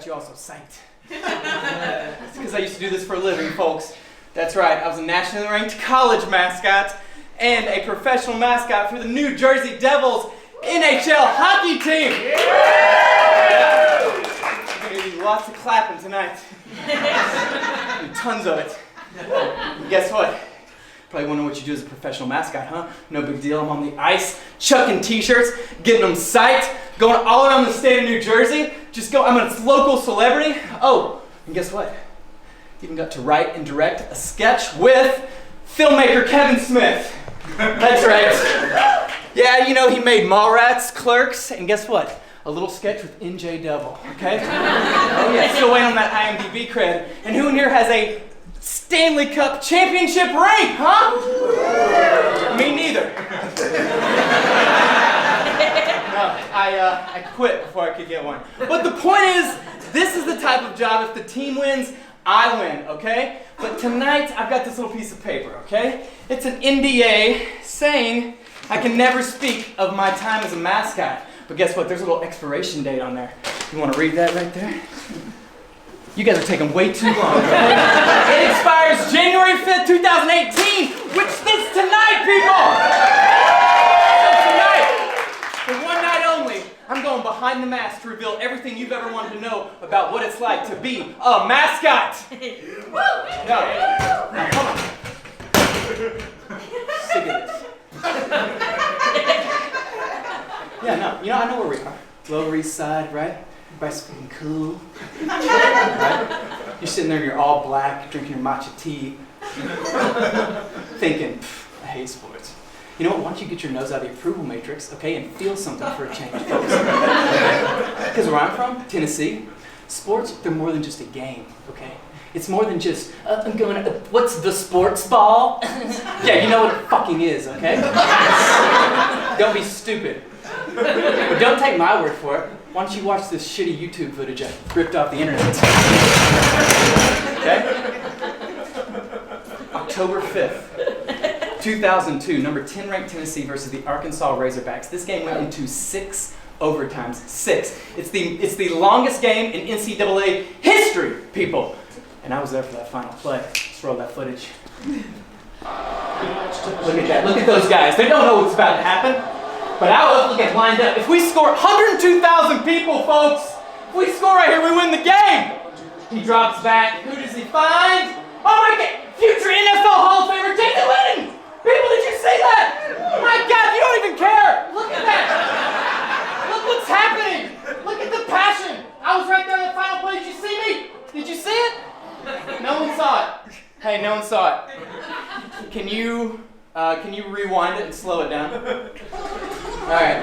You all so psyched. It's because I used to do this for a living, folks. That's right, I was a nationally ranked college mascot and a professional mascot for the New Jersey Devils NHL hockey team. There's going to be lots of clapping tonight. And tons of it. And guess what? Probably wondering what you do as a professional mascot, huh? No big deal. I'm on the ice, chucking t-shirts, getting them psyched, going all around the state of New Jersey. I'm a local celebrity. Oh, and guess what? Even got to write and direct a sketch with filmmaker Kevin Smith. That's right. Yeah, you know, he made Mallrats, Clerks, and guess what? A little sketch with NJ Devil, okay? Oh yeah, still waiting on that IMDb cred. And who in here has a Stanley Cup championship ring, huh? Me neither. No, I quit before I could get one. But the point is, this is the type of job, if the team wins, I win, okay? But tonight, I've got this little piece of paper, okay? It's an NDA saying I can never speak of my time as a mascot. But guess what? There's a little expiration date on there. You want to read that right there? You guys are taking way too long. It expires January 5th, 2018, which is tonight, people! So tonight, for one night only, I'm going behind the mask to reveal everything you've ever wanted to know about what it's like to be a mascot. Now, come on. Sick of this. Yeah, no, you know, I know where we are. Lower East Side, right? Everybody's feeling cool. Right? You're sitting there in your all black, drinking your matcha tea, thinking, I hate sports. You know what? Why don't you get your nose out of the approval matrix, okay, and feel something for a change, folks? Because where I'm from, Tennessee, sports, they're more than just a game, okay? It's more than just, I'm going to, what's the sports ball? Yeah, you know what it fucking is, okay? Don't be stupid. But don't take my word for it. Why don't you watch this shitty YouTube footage I ripped off the internet? Okay? October 5th, 2002, number 10 ranked Tennessee versus the Arkansas Razorbacks. This game went into 6 overtimes. 6. It's the longest game in NCAA history, people. And I was there for that final play. Let's roll that footage. Look at that. Look at those guys. They don't know what's about to happen. But I was looking lined up. If we score 102,000 people, folks, if we score right here, we win the game. He drops back. Who does he find? Oh my God! Future NFL Hall of Famer Jason Witten! People, did you see that? My God, you don't even care. Look at that. Look what's happening. Look at the passion. I was right there in the final play. Did you see me? Did you see it? No one saw it. Hey, no one saw it. Can you rewind it and slow it down? All right.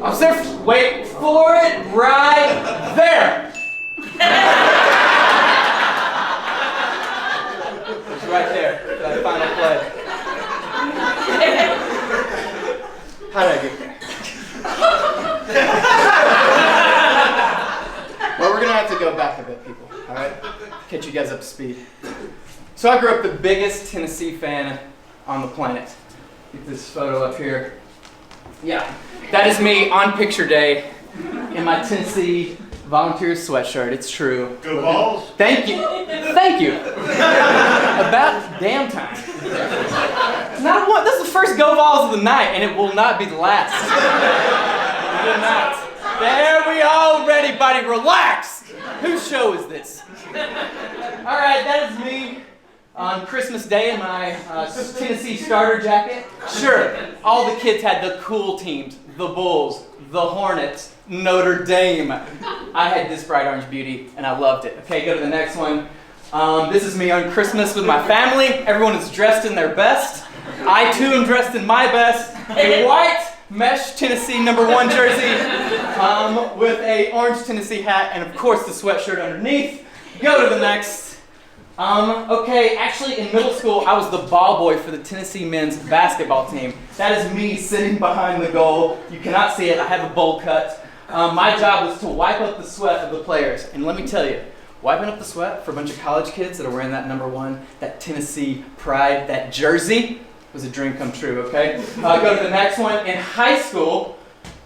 Officer, wait for it right there. It's right there for that final play. How did I get there? catch you guys up to speed. So I grew up the biggest Tennessee fan on the planet. Get this photo up here. Yeah, that is me on picture day in my Tennessee Volunteers sweatshirt. It's true. Go Vols! Thank you. Thank you. About damn time. Not one. This is the first Go Vols of the night, and it will not be the last. It will not. There we are, ready, buddy. Relax. Whose show is this? All right, that is me on Christmas Day in my Tennessee starter jacket. Sure, all the kids had the cool teams: the Bulls, the Hornets, Notre Dame. I had this bright orange beauty, and I loved it. Okay, go to the next one. This is me on Christmas with my family. Everyone is dressed in their best. I, too, am dressed in my best. A white mesh Tennessee #1 jersey with a orange Tennessee hat, and, of course, the sweatshirt underneath. Go to the next. Okay, actually, in middle school, I was the ball boy for the Tennessee men's basketball team. That is me sitting behind the goal. You cannot see it. I have a bowl cut. My job was to wipe up the sweat of the players. And let me tell you, wiping up the sweat for a bunch of college kids that are wearing that #1, that Tennessee pride, that jersey, was a dream come true, okay? Go to the next one. In high school,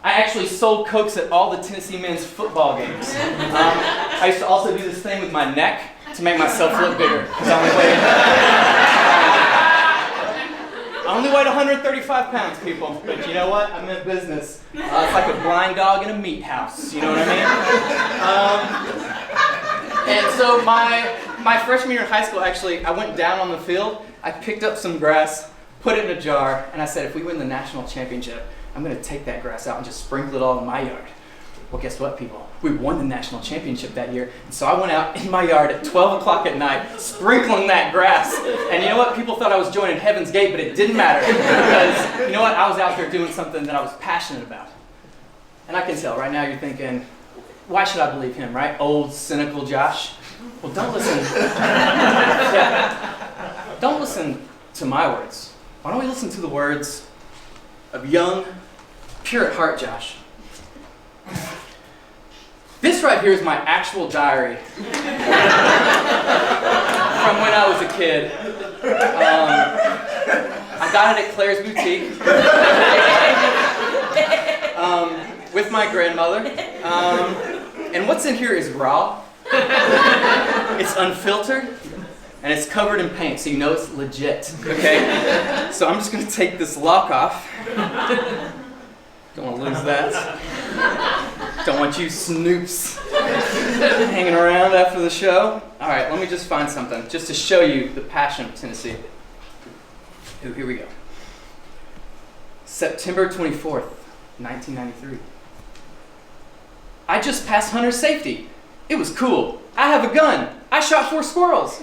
I actually sold Cokes at all the Tennessee men's football games. I used to also do this thing with my neck to make myself look bigger, because I only weighed 135 pounds, people. But you know what? I'm in business. It's like a blind dog in a meat house. You know what I mean? And so my freshman year in high school, actually, I went down on the field. I picked up some grass, put it in a jar, and I said, if we win the national championship, I'm going to take that grass out and just sprinkle it all in my yard. Well, guess what, people? We won the national championship that year. And so I went out in my yard at 12 o'clock at night, sprinkling that grass. And you know what? People thought I was joining Heaven's Gate, but it didn't matter. Because, you know what? I was out there doing something that I was passionate about. And I can tell right now you're thinking, why should I believe him, right? Old, cynical Josh. Well, don't listen. Don't listen to my words. Why don't we listen to the words of young, pure at heart Josh? This right here is my actual diary from when I was a kid. I got it at Claire's Boutique with my grandmother. And what's in here is raw. It's unfiltered. And it's covered in paint, so you know it's legit, okay? So I'm just going to take this lock off. Don't want to lose that. Don't want you snoops hanging around after the show. All right, let me just find something just to show you the passion of Tennessee. Ooh, here we go. September 24th, 1993. I just passed hunter safety. It was cool. I have a gun. I shot 4 squirrels.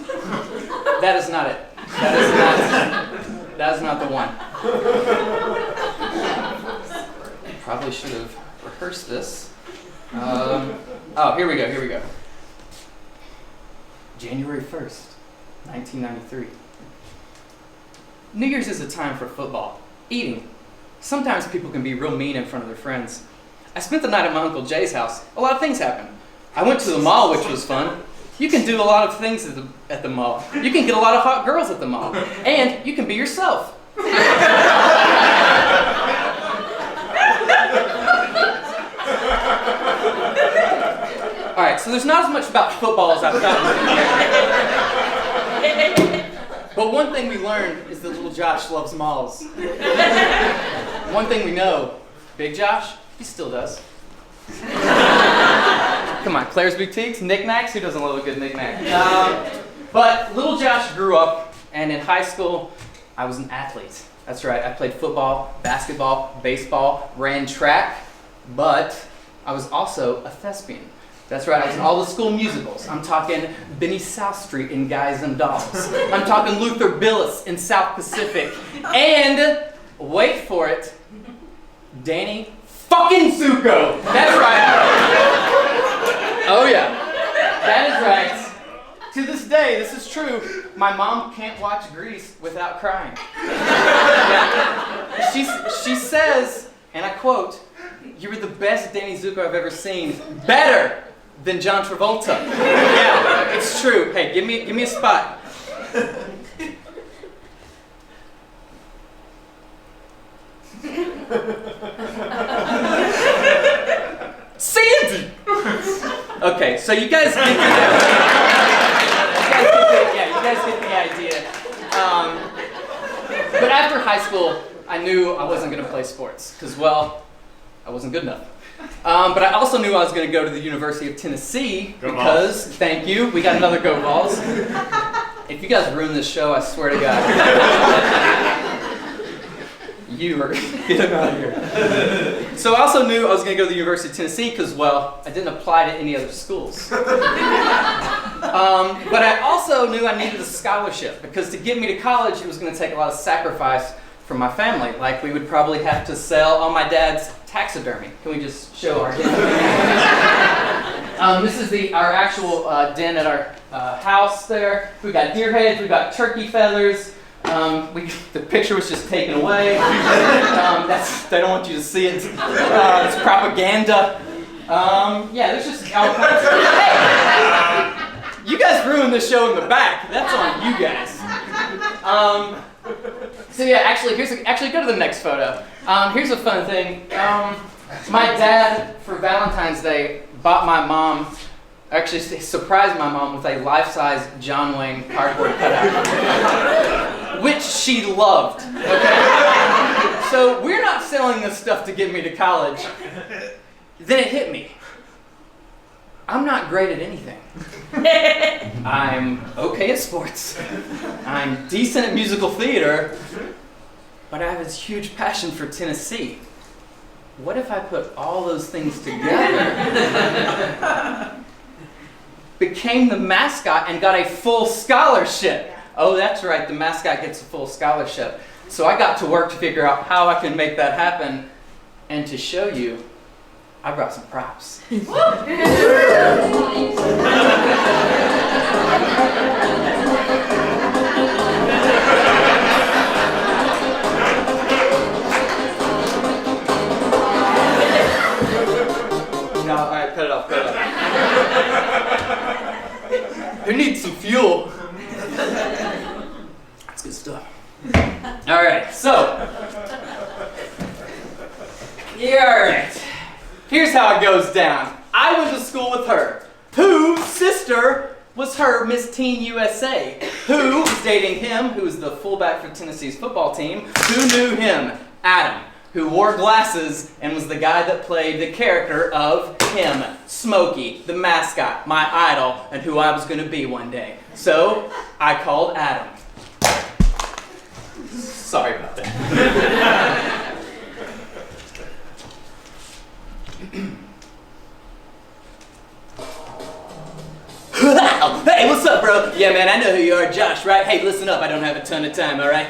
That is not it. That is not the one. Probably should have rehearsed this. Oh, here we go. January 1st, 1993. New Year's is a time for football, eating. Sometimes people can be real mean in front of their friends. I spent the night at my Uncle Jay's house. A lot of things happened. I went to the mall, which was fun. You can do a lot of things at the mall. You can get a lot of hot girls at the mall. And you can be yourself. All right, so there's not as much about football as I thought. But one thing we learned is that little Josh loves malls. One thing we know, Big Josh, he still does. Come on, Claire's Boutiques, knickknacks. Who doesn't love a good knickknack? But little Josh grew up, and in high school, I was an athlete. That's right, I played football, basketball, baseball, ran track, but I was also a thespian. That's right, I was in all the school musicals. I'm talking Benny South Street in Guys and Dolls. I'm talking Luther Billis in South Pacific. And, wait for it, Danny fucking Zuko. That's right. Oh yeah, that is right. To this day, this is true. My mom can't watch Grease without crying. Yeah. She says, and I quote, "You were the best Danny Zuko I've ever seen. Better than John Travolta. Yeah, it's true. Hey, give me a spot. Sandy! Okay, so you guys get the idea. But after high school, I knew I wasn't going to play sports because, well, I wasn't good enough. But I also knew I was going to go to the University of Tennessee because, thank you, we got another Go Vols. If you guys ruin this show, I swear to God. You are getting out of here. So I also knew I was going to go to the University of Tennessee because, well, I didn't apply to any other schools. But I also knew I needed a scholarship because to get me to college, it was going to take a lot of sacrifice from my family. Like, we would probably have to sell all my dad's taxidermy. Can we just show our den? This is our actual den at our house there. We've got deer heads, we've got turkey feathers. The picture was just taken away. They don't want you to see it. It's propaganda. Yeah, there's just all kinds of stuff. Hey! You guys ruined the show in the back. That's on you guys. So yeah, actually go to the next photo. Here's a fun thing. My dad, for Valentine's Day, surprised my mom with a life-size John Wayne cardboard cutout, which she loved. Okay? So we're not selling this stuff to get me to college. Then it hit me. I'm not great at anything. I'm okay at sports. I'm decent at musical theater. But I have this huge passion for Tennessee. What if I put all those things together, became the mascot, and got a full scholarship? Oh, that's right, the mascot gets a full scholarship. So I got to work to figure out how I can make that happen. And to show you, I brought some props. No, all right, cut it off. Who needs some fuel? That's good stuff. All right, so. Yeah, all right. Here's how it goes down. I went to school with her, whose sister was her Miss Teen USA, who was dating him, who was the fullback for Tennessee's football team, who knew him, Adam, who wore glasses and was the guy that played the character of him, Smokey, the mascot, my idol, and who I was going to be one day. So I called Adam. Sorry about that. Hey, what's up, bro? Yeah, man, I know who you are, Josh, right? Hey, listen up, I don't have a ton of time, all right?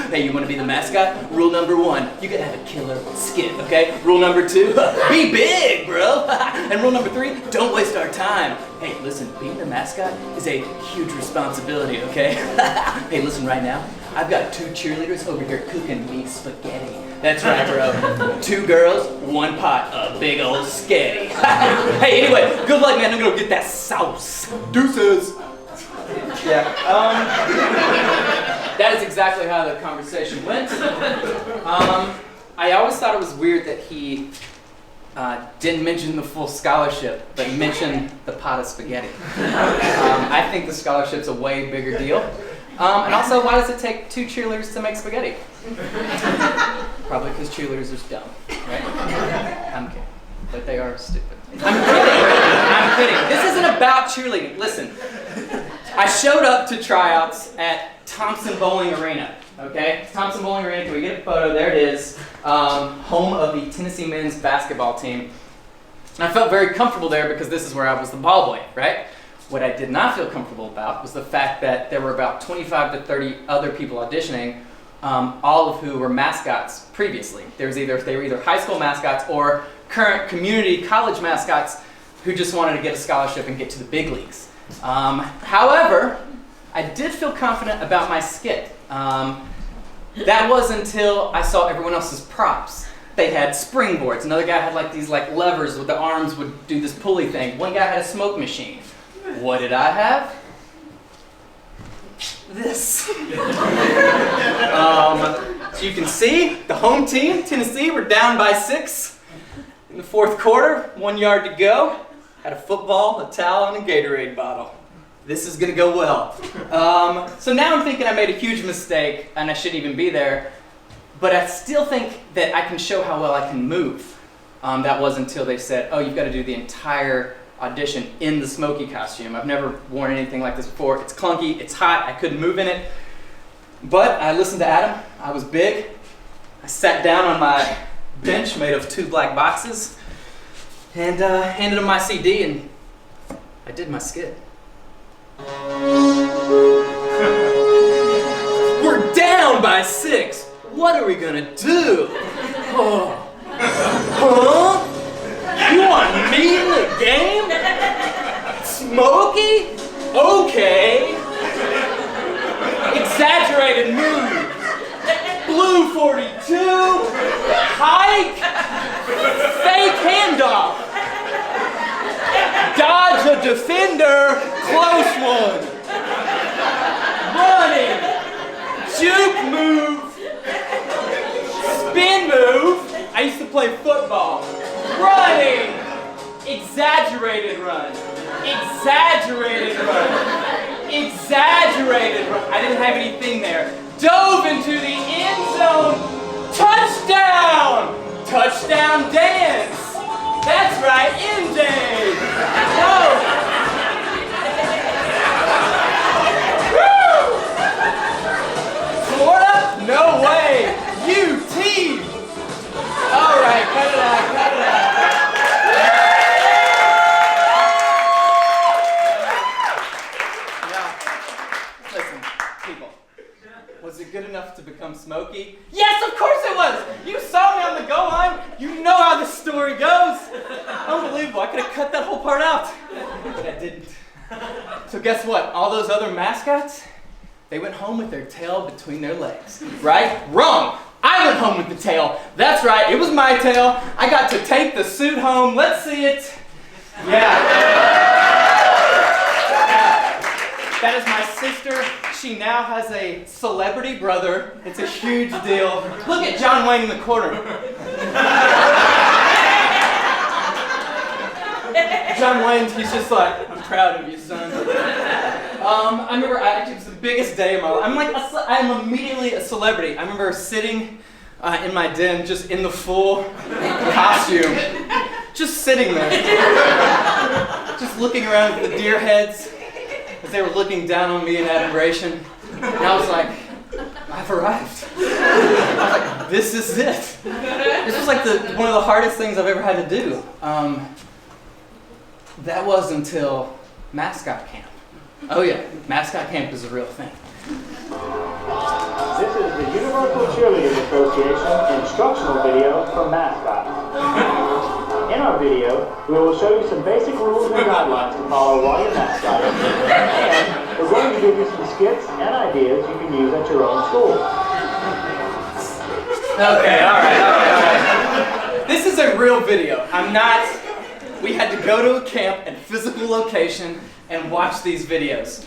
Hey, you want to be the mascot? Rule number 1, you gotta have a killer skit, okay? Rule number 2, be big, bro. And rule number 3, don't waste our time. Hey, listen, being the mascot is a huge responsibility, okay? Hey, listen, right now, I've got 2 cheerleaders over here cooking me spaghetti. That's right, bro. 2 girls, 1 pot of big old sketty. Hey, anyway, good luck, man. I'm gonna get that sauce. Deuces. Yeah. That is exactly how the conversation went. I always thought it was weird that he didn't mention the full scholarship, but mentioned the pot of spaghetti. I think the scholarship's a way bigger deal. And also, why does it take 2 cheerleaders to make spaghetti? Probably because cheerleaders are dumb, right? I'm kidding, but they are stupid. I'm kidding. This isn't about cheerleading. Listen, I showed up to tryouts at Thompson Bowling Arena, okay? Thompson Bowling Arena, can we get a photo? There it is. Home of the Tennessee men's basketball team. And I felt very comfortable there because this is where I was the ball boy, right? What I did not feel comfortable about was the fact that there were about 25 to 30 other people auditioning, all of who were mascots previously. They were either high school mascots or current community college mascots who just wanted to get a scholarship and get to the big leagues. However, I did feel confident about my skit. That was until I saw everyone else's props. they had springboards. Another guy had like these like levers with the arms would do this pulley thing. One guy had a smoke machine. What did I have? This. So you can see the home team, Tennessee, were down by 6 in the 4th quarter. 1 yard to go. Had a football, a towel, and a Gatorade bottle. This is going to go well. So now I'm thinking I made a huge mistake and I shouldn't even be there. But I still think that I can show how well I can move. That was until they said, oh, you've got to do the entire audition in the Smokey costume. I've never worn anything like this before. It's clunky, it's hot, I couldn't move in it. But I listened to Adam, I was big. I sat down on my bench made of 2 black boxes and handed him my CD and I did my skit. We're down by 6. What are we gonna do? Oh. Huh? You want me in the game? Smokey? Okay. Exaggerated moves. Blue 42. Hike. Fake handoff. Dodge a defender. Close one. Running. Juke move. Spin move. I used to play football. Running. Exaggerated run. Exaggerated run. Exaggerated run. I didn't have anything there. Dove into the end zone. Touchdown. Touchdown dance. That's right, MJ. Whoa. Woo! Florida? No way. UT. All right, cut it out, cut it out. Listen, people, was it good enough to become Smokey? Yes, of course it was! You saw me on the goal line. You know how this story goes. Unbelievable, I could have cut that whole part out. But I didn't. So guess what? All those other mascots, they went home with their tail between their legs. Right? Wrong! I went home with the tail. That's right, it was my tail. I got to take the suit home. Let's see it. Yeah. That is my sister. She now has a celebrity brother. It's a huge deal. Look at John Wayne in the corner. John Wayne, he's just like, I'm proud of you, son. I remember it was the biggest day of my life. I'm immediately a celebrity. I remember sitting in my den, just in the full costume, just sitting there, just looking around at the deer heads as they were looking down on me in admiration. And I was like, I've arrived. I was like, this is it. This was like one of the hardest things I've ever had to do. That was until mascot camp. Oh yeah, mascot camp is a real thing. This is the Universal Cheerleading Association instructional video for mascots. In our video, we will show you some basic rules and guidelines to follow while you're mascotting, and we're going to give you some skits and ideas you can use at your own school. Okay, all right. This is a real video. We had to go to a camp at a physical location and watch these videos.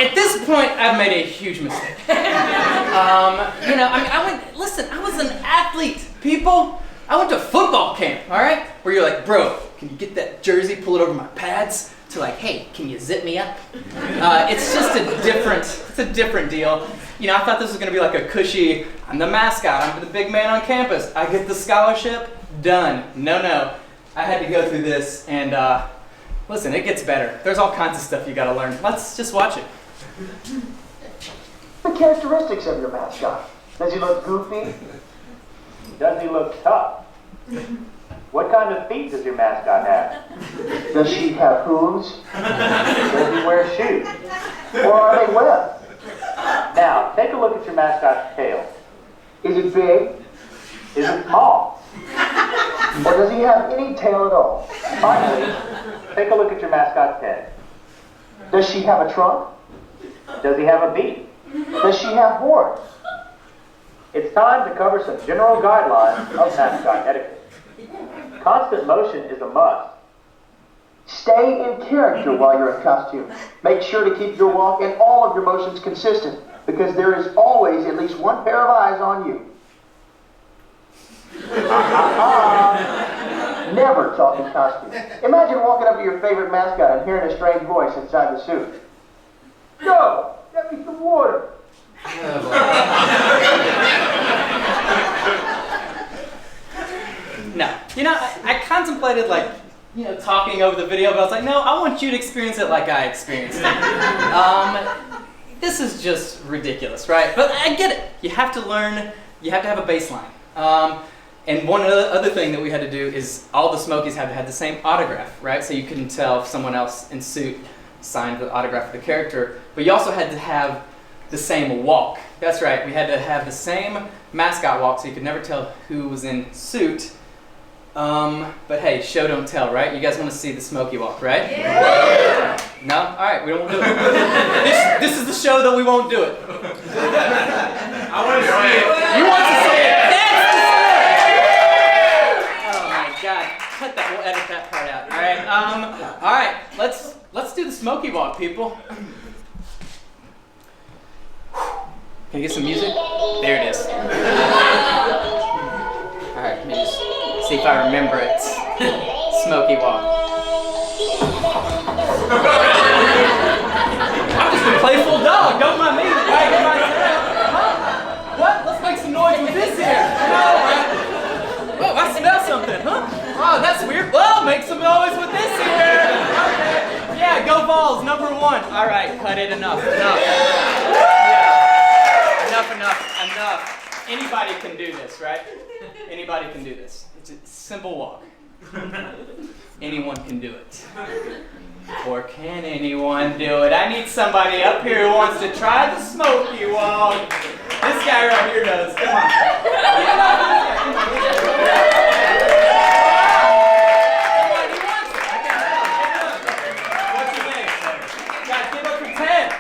At this point, I've made a huge mistake. I was an athlete, people. I went to football camp, all right? Where you're like, bro, can you get that jersey, pull it over my pads? To like, hey, can you zip me up? It's just a different deal. You know, I thought this was gonna be like a cushy, I'm the mascot, I'm the big man on campus, I get the scholarship, done. No. I had to go through this and listen, it gets better. There's all kinds of stuff you gotta learn. Let's just watch it. The characteristics of your mascot. Does he look goofy? Does he look tough? What kind of feet does your mascot have? Does she have hooves? Does he wear shoes? Or are they webbed? Now, take a look at your mascot's tail. Is it big? Is it small? Or does he have any tail at all? Finally, take a look at your mascot's head. Does she have a trunk? Does he have a beak? Does she have horns? It's it's time to cover some general guidelines of mascot etiquette. Constant motion is a must. Stay in character while you're in costume. Make sure to keep your walk and all of your motions consistent, because there is always at least one pair of eyes on you. Never talk in costume. Imagine walking up to your favorite mascot and hearing a strange voice inside the suit. Yo, get me some water. No. You know, I contemplated talking over the video, but I was like, no, I want you to experience it like I experienced it. This is just ridiculous, right? But I get it. You have to learn, you have to have a baseline. And one other thing that we had to do is all the Smokies had to have the same autograph, right? So you couldn't tell if someone else in suit signed the autograph of the character. But you also had to have the same walk. That's right, we had to have the same mascot walk so you could never tell who was in suit. But hey, show don't tell, right? You guys want to see the Smoky walk, right? Yeah. No? Alright, we won't do it. This is the show that we won't do it. I want to see it. You want to see it? Oh my god. Cut that, we'll edit that part out. Alright, let's do the Smoky walk, people. Can I get some music? There it is. Alright, let me just see if I remember it. Smoky walk. I'm just a playful dog, don't mind me. Huh? What? Let's make some noise with this here. Oh, I smell something, huh? Oh, that's weird. Well, make some noise with this here. Okay. Yeah, go Vols, #1. Alright, cut it, enough. Enough. Anybody can do this, right? Anybody can do this. It's a simple walk. Anyone can do it. Or can anyone do it? I need somebody up here who wants to try the Smoky walk. This guy right here does. Come on. What's your name? Guys, give up for 10.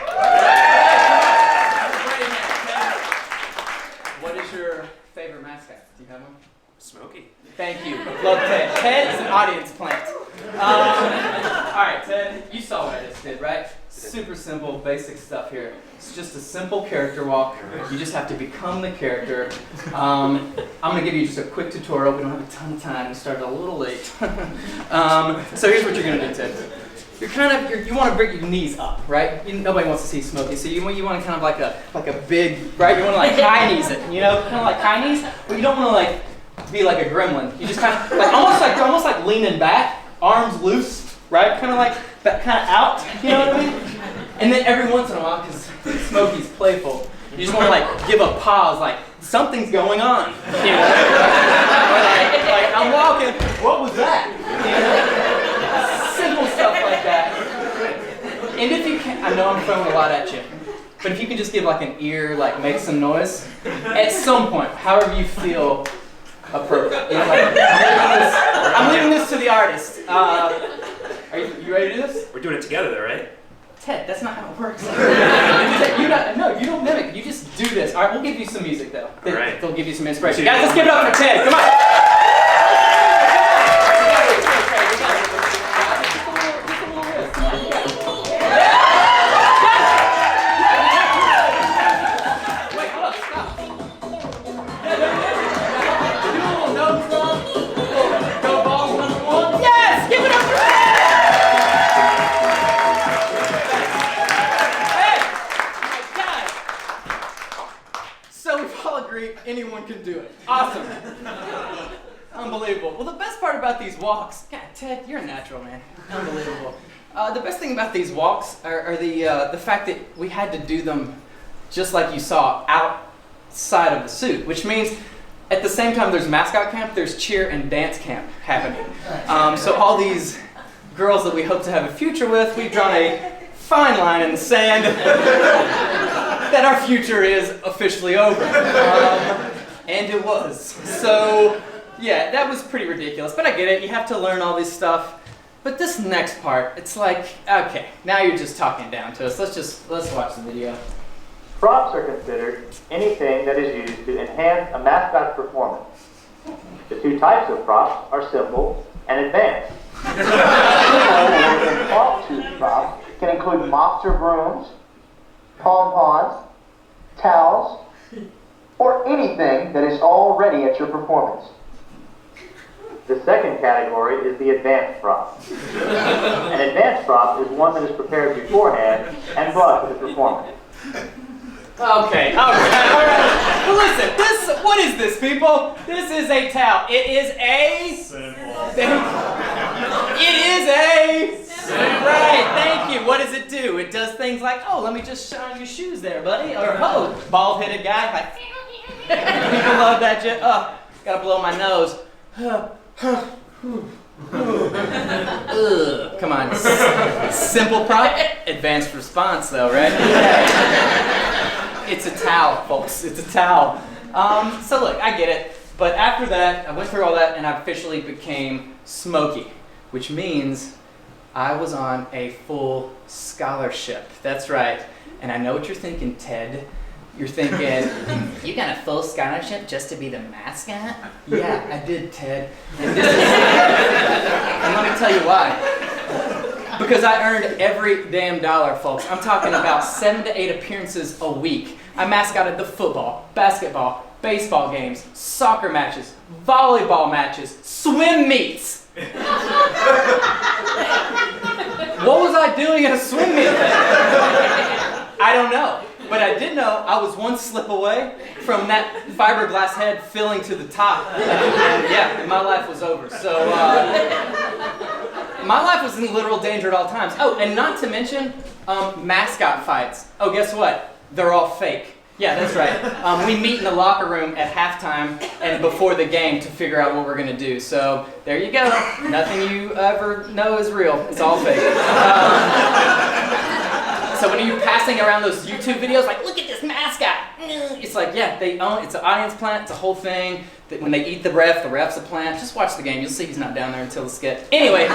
What is your favorite mascot? Do you have one? Smoky. Thank you. Love Ted. Ted is an audience plant. Alright, Ted, you saw what I just did, right? Super simple, basic stuff here. It's just a simple character walk. You just have to become the character. I'm going to give you just a quick tutorial. We don't have a ton of time. We started a little late. So here's what you're going to do, Ted. You want to bring your knees up, right? Nobody wants to see Smoky, so you want to kind of like a big, right? You want to like high knees it, you know, kind of like high knees, but you don't want to like be like a gremlin. You just kind of almost like leaning back, arms loose, right? Kind of like that, kind of out. You know what I mean? And then every once in a while, because Smoky's playful, you just want to like give a pause, like something's going on. You know? like I'm walking. What was that? You know? Simple stuff like that. And if you can, I know I'm throwing a lot at you, but if you can just give like an ear, like make some noise, at some point, however you feel appropriate. You know, like, I'm leaving this to the artist. Are you ready to do this? We're doing it together though, right? Ted, that's not how it works. Ted, you don't mimic. You just do this. All right, we'll give you some music though. All right. They'll give you some inspiration. Guys, let's give it up for Ted. Come on. Anyone can do it. Awesome. Unbelievable. Well, the best part about these walks, God, Ted, you're a natural, man. Unbelievable. The best thing about these walks are the fact that we had to do them just like you saw outside of the suit, which means at the same time there's mascot camp, there's cheer and dance camp happening. So all these girls that we hope to have a future with, we've drawn a fine line in the sand that our future is officially over. And it was. So, yeah, that was pretty ridiculous. But I get it. You have to learn all this stuff. But this next part, it's like, okay, now you're just talking down to us. Let's watch the video. Props are considered anything that is used to enhance enhance a mascot's performance. The two types of props are simple and advanced. Simple or impromptu props can include mops or brooms, pom-poms, towels, or anything that is already at your performance. The second category is the advanced prop. An advanced prop is one that is prepared beforehand and brought to the performance. Okay, all right. Well, listen, what is this, people? This is a towel. It is a... Simple. It is a... Simple. Right, thank you. What does it do? It does things like, oh, let me just shine your shoes there, buddy. Or, oh, bald-headed guy, like... People love that shit. Oh, gotta blow my nose. Ugh, come on. Simple prop, advanced response though, right? It's a towel, folks. It's a towel. So look, I get it. But after that, I went through all that and I officially became Smokey, which means I was on a full scholarship. That's right. And I know what you're thinking, Ted. You're thinking, you got a full scholarship just to be the mascot? Yeah, I did, Ted. And let me tell you why. Because I earned every damn dollar, folks. I'm talking about 7 to 8 appearances a week. I mascotted the football, basketball, baseball games, soccer matches, volleyball matches, swim meets. What was I doing at a swim meet? I don't know. But I did know I was one slip away from that fiberglass head filling to the top. And yeah, my life was over. So my life was in literal danger at all times. Oh, and not to mention mascot fights. Oh, guess what? They're all fake. Yeah, that's right. We meet in the locker room at halftime and before the game to figure out what we're going to do. So there you go. Nothing you ever know is real. It's all fake. So when you're passing around those YouTube videos, like, look at this mascot. It's like, yeah, they own, it's an audience plant, it's a whole thing. That when they eat the ref's a plant. Just watch the game, you'll see he's not down there until the skit. Anyway,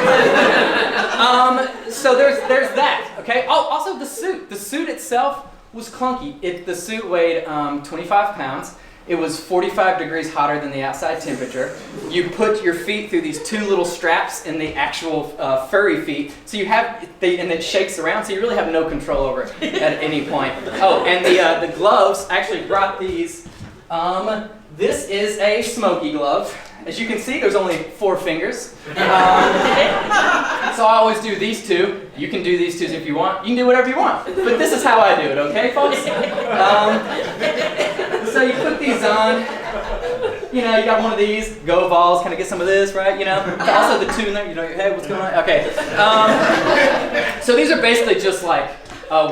so there's that, okay? Oh, also the suit. The suit itself was clunky. The suit weighed 25 pounds. It was 45 degrees hotter than the outside temperature. You put your feet through these 2 little straps in the actual furry feet. So you have, and it shakes around, so you really have no control over it at any point. Oh, and the gloves, I actually brought these. This is a Smokey glove. As you can see, there's only 4 fingers. So I always do these 2. You can do these 2 if you want. You can do whatever you want. But this is how I do it, okay, folks? So you put these on. You know, you got one of these. Go Vols, kind of get some of this, right? You know. Also the tuner. You know, hey, what's going on? Okay. So these are basically just like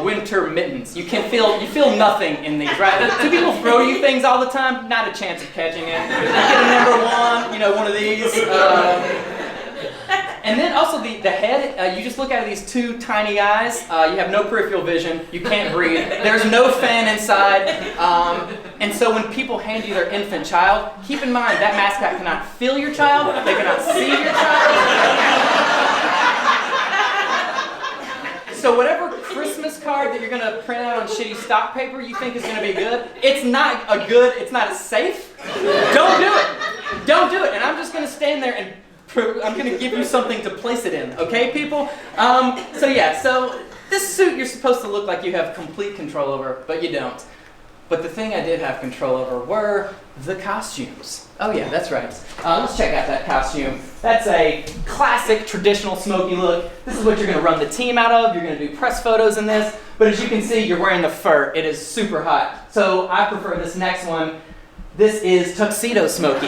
winter mittens. You feel nothing in these, right? Do people throw you things all the time? Not a chance of catching it. You get a number 1, you know, one of these. And then also the head, you just look at these 2 tiny eyes. You have no peripheral vision. You can't breathe. There's no fan inside. And so when people hand you their infant child, keep in mind that mascot cannot feel your child. They cannot see your child. So whatever Christmas card that you're going to print out on shitty stock paper you think is going to be good, it's not as safe. Don't do it. Don't do it. And I'm just going to stand there and I'm going to give you something to place it in. Okay, people? So yeah, so this suit you're supposed to look like you have complete control over, but you don't. But the thing I did have control over were the costumes. Oh yeah, that's right. Let's check out that costume. That's a classic traditional Smokey look. This is what you're going to run the team out of. You're going to do press photos in this. But as you can see, you're wearing the fur. It is super hot. So I prefer this next one. This is Tuxedo Smokey.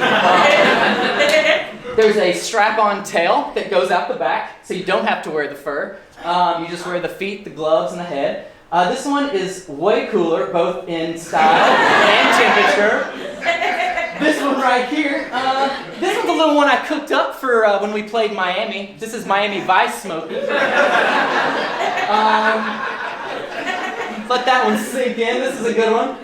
There's a strap-on tail that goes out the back, so you don't have to wear the fur. You just wear the feet, the gloves, and the head. This one is way cooler, both in style and temperature. This one right here, this one's a little one I cooked up for when we played Miami. This is Miami Vice Smokey. Let that one sink in. This is a good one.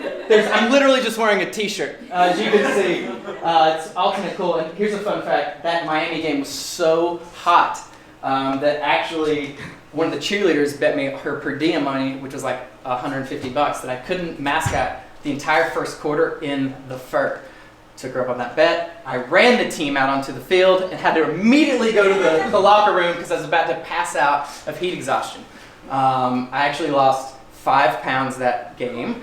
I'm literally just wearing a t-shirt, as you can see. It's alternate cool. And here's a fun fact. That Miami game was so hot that actually one of the cheerleaders bet me her per diem money, which was like $150, that I couldn't mascot the entire first quarter in the fur. Took her up on that bet. I ran the team out onto the field and had to immediately go to the locker room because I was about to pass out of heat exhaustion. I actually lost 5 pounds that game.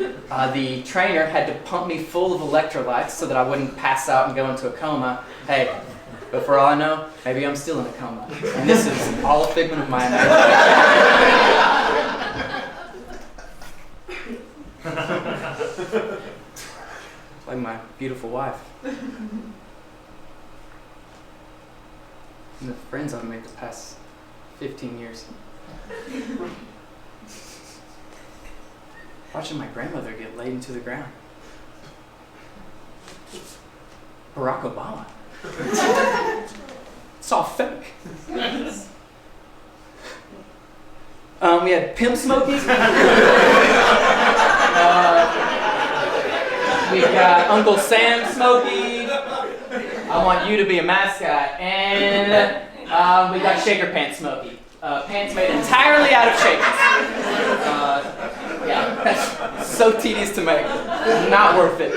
The trainer had to pump me full of electrolytes so that I wouldn't pass out and go into a coma. Hey, but for all I know, maybe I'm still in a coma. And this is all a figment of my imagination. Like my beautiful wife. And the friends I've made the past 15 years. Watching my grandmother get laid into the ground. Barack Obama. It's all fake. We had Pimp Smokey. We got Uncle Sam Smokey. I want you to be a mascot. And we got Shaker Pants Smokey. Pants made entirely out of shakers. Yeah, that's so tedious to make. Not worth it.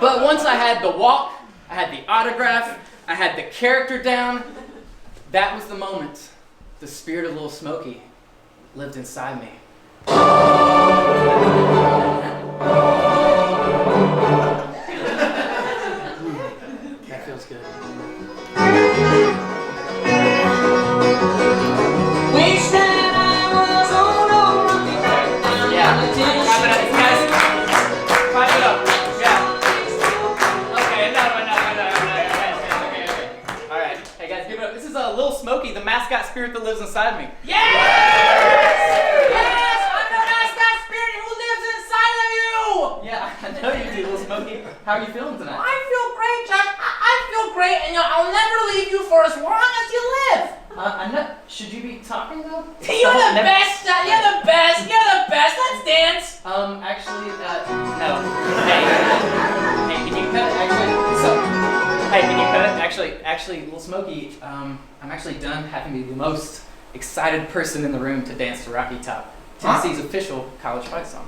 But once I had the walk, I had the autograph, I had the character down, that was the moment. The spirit of Little Smokey lived inside me. That feels good. Smokey, the mascot spirit that lives inside me. Yes! Yes! I'm the mascot spirit who lives inside of you! Yeah, I know you do, Little Smokey. How are you feeling tonight? I feel great, Josh. I feel great, and I'll never leave you for as long as you live. I know. Should you be talking though? You're the best. You're the best. You're the best. Let's dance. Actually, no. Hey, can you cut it? Hey, can you cut it? Actually, Little Smokey, I'm actually done having to be the most excited person in the room to dance to Rocky Top, Tennessee's official college fight song.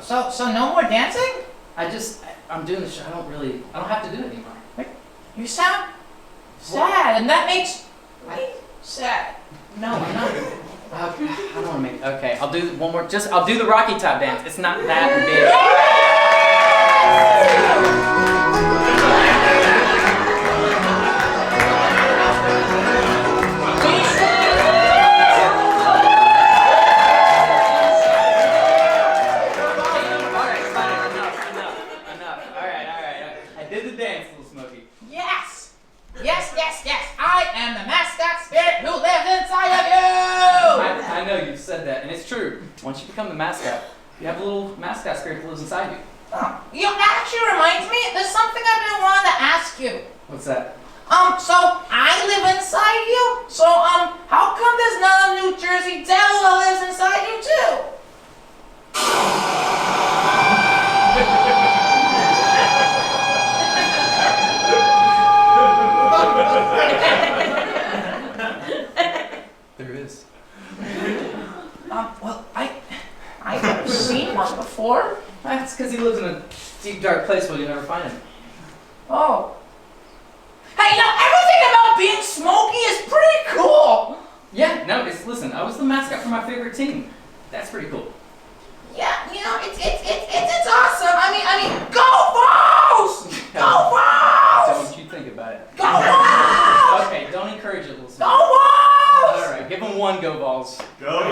So no more dancing? I'm doing the show. I don't have to do it anymore. You sound sad, and that makes me sad. No, I'm not. I don't want to make. Okay, I'll do one more. I'll do the Rocky Top dance. It's not that big. Once you become the mascot, you have a little mascot spirit that lives inside you. Oh, that actually reminds me, there's something I've been wanting to ask you. What's that? So I live inside you, so how come there's not a New Jersey devil that lives inside you too? There is. Well, I've never seen one before. That's because he lives in a deep, dark place where you'll never find him. Oh. Hey, everything about being Smokey is pretty cool. Yeah, no, listen, I was the mascot for my favorite team. That's pretty cool. Yeah, it's awesome. I mean, go Vols! Go Vols! Don't you think about it. Go Vols! Okay, don't encourage it, little Go Smokey. Vols! Alright, give him one go Vols. Go Vols!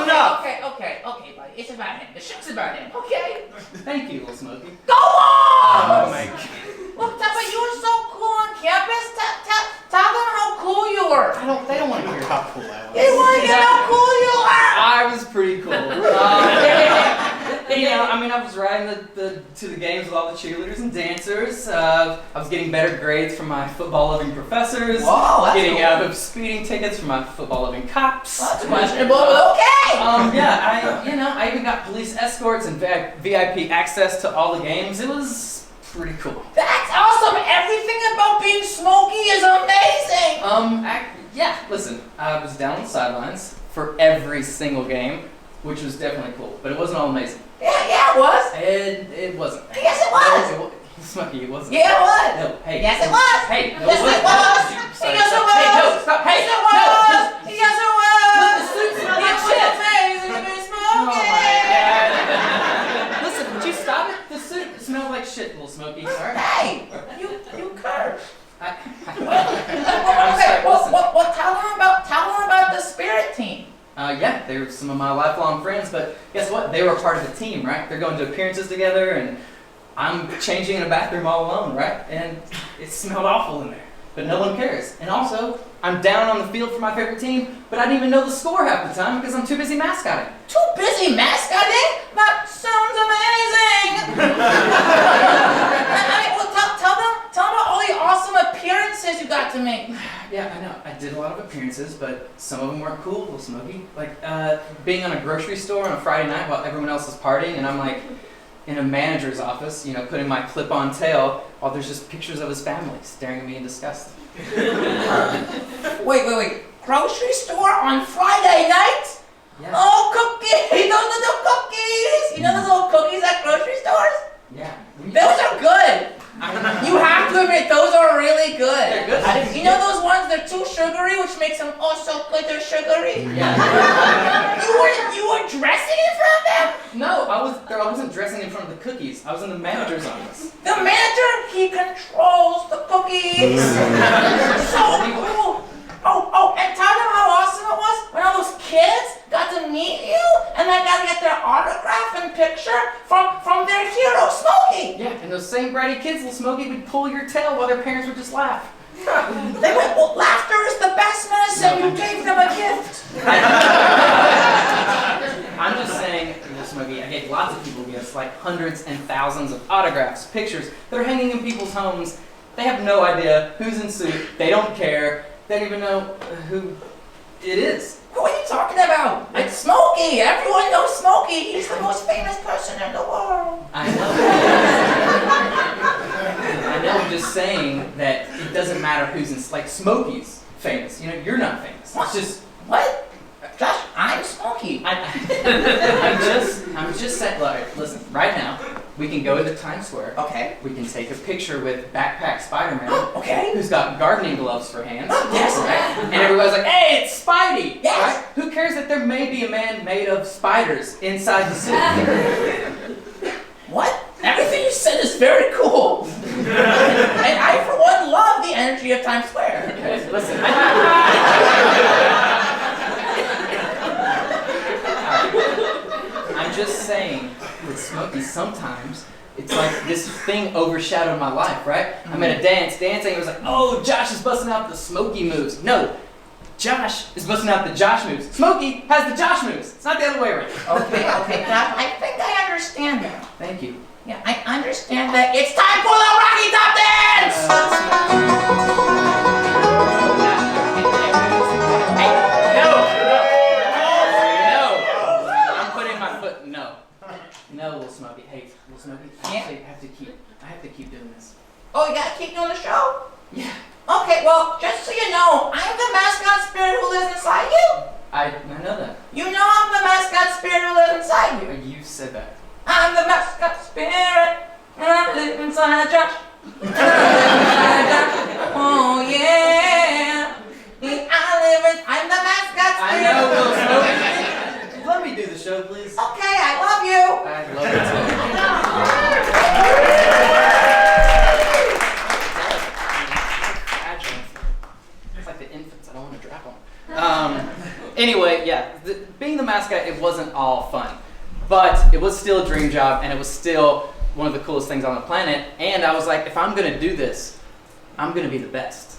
Enough! Okay, buddy. It's about him. The show's about him. Okay. Thank you, little Smokey. Go Vols! Oh my God. Look, but you were so cool on campus. Tell them how cool you were. They don't want to hear how cool I was. They want to hear how cool you are. I was pretty cool. I was riding to the games with all the cheerleaders and dancers. I was getting better grades from my football-loving professors. Wow, that's getting cool. out of speeding tickets from my football-loving cops. That's questionable, but okay. I even got police escorts and VIP access to all the games. It was pretty cool. That's awesome. Everything about being Smokey is amazing. Listen, I was down on the sidelines for every single game, which was definitely cool, but it wasn't all amazing. Yeah, it was. It wasn't. Yes, it was. Smokey, it wasn't. Yeah, it was. No, hey. Yes, it was. Hey, no, Yes, it was. Sorry, Yes, it stop. was. Hey, no, stop. Hey, Yes, it no, was. no. Yes, it was. Look, the suit smells like It was shit. amazing to be Oh my smoking. God. Listen, would you stop it? The suit smells like shit, little Smokey. All right. Hey, you curse. I'm Okay, sorry. Listen. well, tell them about the spirit team. Yeah, they were some of my lifelong friends, but guess what? They were a part of the team, right? They're going to appearances together, and I'm changing in a bathroom all alone, right? And it smelled awful in there, but no one cares. And also, I'm down on the field for my favorite team, but I didn't even know the score half the time because I'm too busy mascotting. Too busy mascotting? That sounds amazing. I mean, well, tell them about all the awesome appearances you got to make. Yeah, I know. I did a lot of appearances, but some of them weren't cool, little Smokey. Like being on a grocery store on a Friday night while everyone else is partying, and I'm like in a manager's office, putting my clip-on tail while there's just pictures of his family staring at me in disgust. Wait. Grocery store on Friday night? Yeah. Oh, cookies! Those little cookies! You know those little cookies at grocery stores? Yeah. Those are good. You have to admit, those are really good. They're good. I didn't You know those ones, they're too sugary, which makes them oh so good, they're sugary? Yeah. You were dressing in front of them? No, I wasn't dressing in front of the cookies. I was in the manager's office. The manager, he controls the cookies. So cool. Oh, and tell them how awesome it was when all those kids got to meet you and they got to get their autograph and picture from their hero, Smokey. Yeah, and those same bratty kids, little Smokey, would pull your tail while their parents would just laugh. They went, well, laughter is the best medicine. You gave them a gift. I'm just saying, little Smokey, I gave lots of people gifts, like hundreds and thousands of autographs, pictures that are hanging in people's homes. They have no idea who's in suit. They don't care. They don't even know who it is. What are you talking about? It's Smokey. Everyone knows Smokey. He's the most famous person in the world. I know. I know, I'm just saying that it doesn't matter who's in, like Smokey's famous. You're not famous. What? It's just, What? Josh, I'm Smokey. I'm just saying, look, listen, right now, we can go to Times Square. Okay. We can take a picture with Backpack Spider-Man. Okay. Who's got gardening gloves for hands. Yes. Right? And everybody's like, hey, it's Spidey! Yes. Right? Who cares that there may be a man made of spiders inside the suit? What? Everything you said is very cool. And I, for one, love the energy of Times Square. Okay, listen. I'm just saying with Smokey, sometimes it's like this thing overshadowed my life, right? I'm at a dancing, it was like, oh, Josh is busting out the Smokey moves. No, Josh is busting out the Josh moves. Smokey has the Josh moves. It's not the other way around. Okay. Now, I think I understand now. Thank you. Yeah, I understand that it's time for the Rocky Top Dance! No! I'm putting my foot, no. No, little Smokey. Hey, little Smokey, I have to keep doing this. Oh, you gotta keep doing the show? Yeah. Okay, well, just so you know, I'm the mascot spirit who lives inside you. I know that. You know I'm the mascot spirit who lives inside you. You said that. I'm the mascot spirit, and I live inside Josh. Oh yeah, I'm the mascot I spirit. know, little Smokey. Let me do the show, please. Okay, I love you. I love it too. It's like the infants. I don't want to drop them. Anyway, yeah, being the mascot, it wasn't all fun. But it was still a dream job, and it was still one of the coolest things on the planet. And I was like, if I'm going to do this, I'm going to be the best.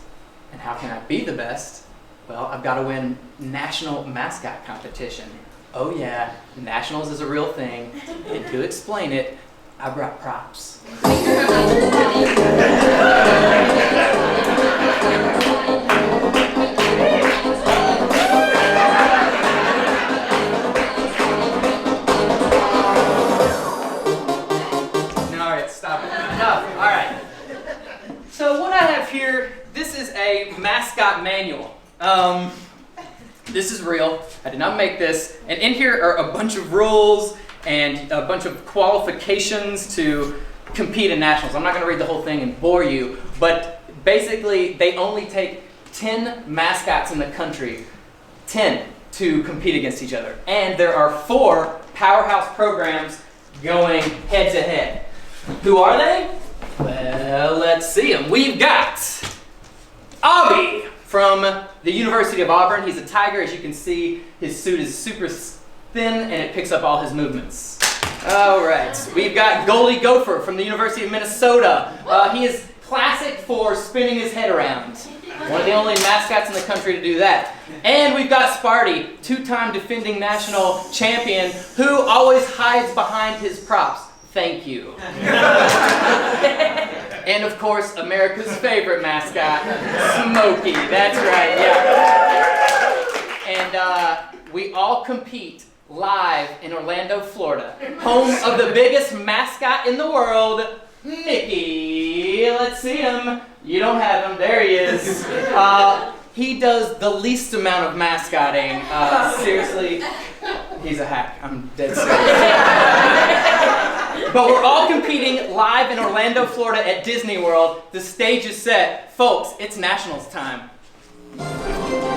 And how can I be the best? Well, I've got to win national mascot competition. Oh yeah, nationals is a real thing. And to explain it, I brought props. So what I have here, this is a mascot manual. This is real. I did not make this. And in here are a bunch of rules and a bunch of qualifications to compete in nationals. I'm not going to read the whole thing and bore you, but basically they only take 10 mascots in the country, 10, to compete against each other. And there are 4 powerhouse programs going head to head. Who are they? Well, let's see them. We've got Avi from the University of Auburn. He's a tiger. As you can see, his suit is super thin and it picks up all his movements. All right. We've got Goldie Gopher from the University of Minnesota. He is classic for spinning his head around. One of the only mascots in the country to do that. And we've got Sparty, 2-time defending national champion, who always hides behind his props. Thank you. And of course, America's favorite mascot, Smokey. That's right, yeah. And we all compete live in Orlando, Florida, home of the biggest mascot in the world, Mickey. Let's see him. You don't have him. There he is. He does the least amount of mascotting. Seriously, he's a hack. I'm dead serious. But we're all competing live in Orlando, Florida at Disney World. The stage is set. Folks, it's nationals time.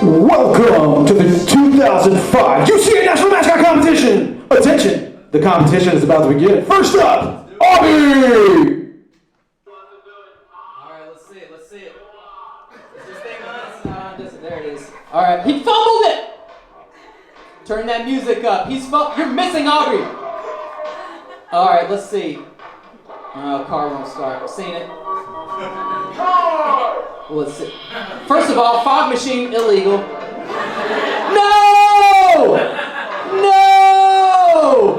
Welcome to the 2005 UCA National Mascot Competition! Attention, the competition is about to begin. First up, Avi! Alright, let's see it. Is this thing on? There it is. Alright, he fumbled it! Turn that music up. You're missing Aubrey! Alright, let's see. Car won't start. Seen it. Let's see. First of all, fog machine illegal. No! No!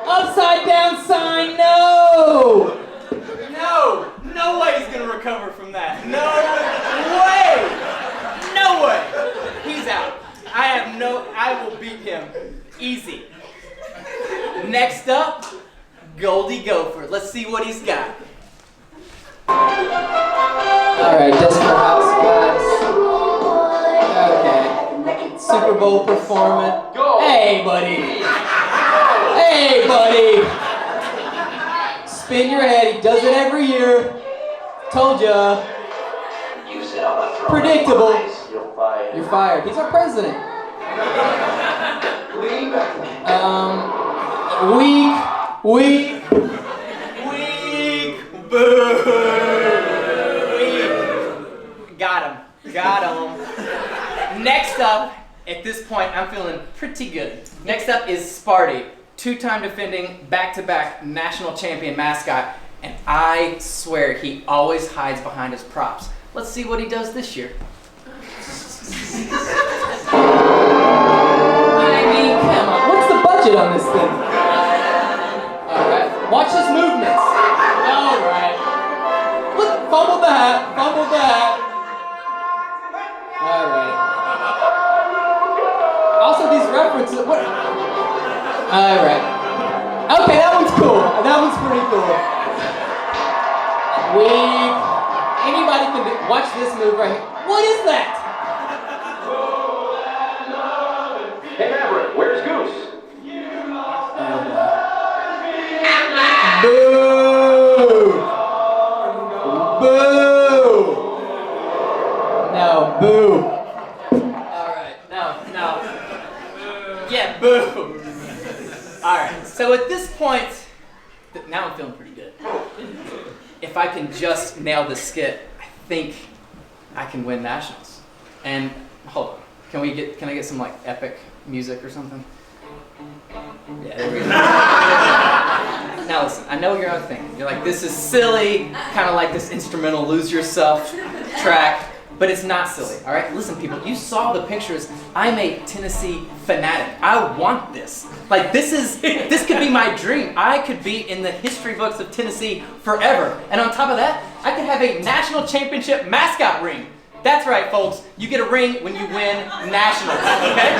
Upside down sign, no! No way he's gonna recover from that. No way! He's out. I will beat him. Easy. Next up, Goldie Gopher. Let's see what he's got. Alright, Decimal House guys. Okay. Super Bowl performance. Hey, buddy. Spin your head. He does it every year. Told ya. Predictable. You're fired. He's our president. Weak. Boo. Got him. Next up, at this point, I'm feeling pretty good. Next up is Sparty, 2-time defending back-to-back national champion mascot, and I swear he always hides behind his props. Let's see what he does this year. I mean, come on, what's the budget on this thing? Alright, watch his movements. Alright. Look, fumbled the hat. Alright. Also, these references, what? Alright. Okay, that one's cool. That one's pretty cool. Anybody can watch this move right here. What is that? Hey Maverick, where's Goose? Boo! No, boo. Alright, no. Yeah, boo. Alright, so at this point, now I'm feeling pretty good. If I can just nail this skit, I think I can win nationals. And hold on, can I get some like epic music or something? Yeah, there we go. Now listen, I know what you're thinking. You're like, this is silly, kind of like this instrumental Lose Yourself track, but it's not silly, all right? Listen, people, you saw the pictures. I'm a Tennessee fanatic. I want this. Like, this could be my dream. I could be in the history books of Tennessee forever. And on top of that, I could have a national championship mascot ring. That's right, folks. You get a ring when you win nationals, okay?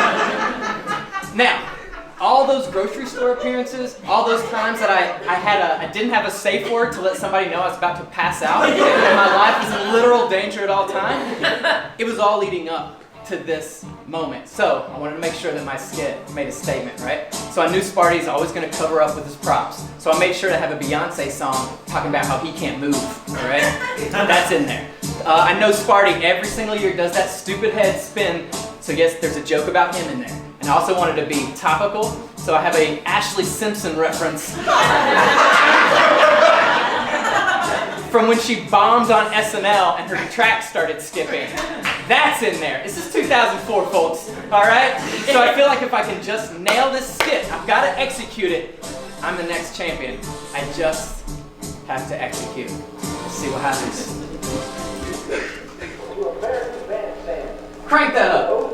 Now, all those grocery store appearances, all those times that I didn't have a safe word to let somebody know I was about to pass out, and my life was in literal danger at all times, it was all leading up to this moment. So I wanted to make sure that my skit made a statement, right? So I knew Sparty's always going to cover up with his props. So I made sure to have a Beyonce song talking about how he can't move, all right? That's in there. I know Sparty every single year does that stupid head spin. So yes, there's a joke about him in there. And I also wanted to be topical. So I have a Ashley Simpson reference from when she bombed on SNL and her track started skipping. That's in there. This is 2004, folks, all right? So I feel like if I can just nail this skit, I've got to execute it, I'm the next champion. I just have to execute. Let's see what happens. Crank that up.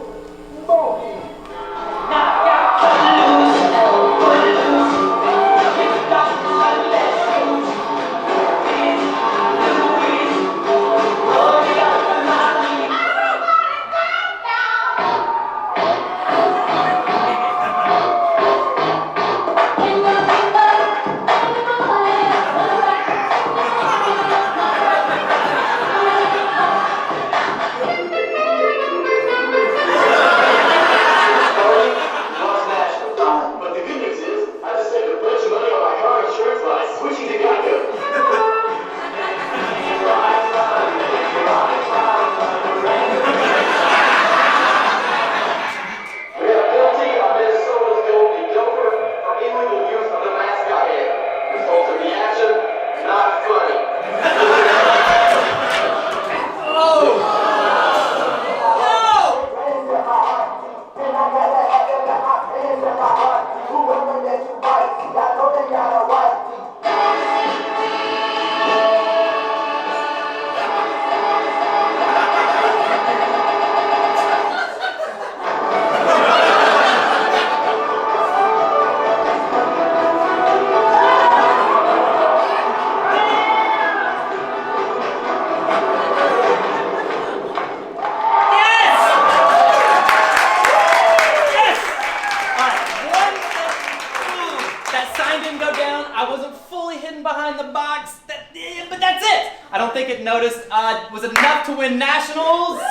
I don't think it noticed. Was it enough to win nationals?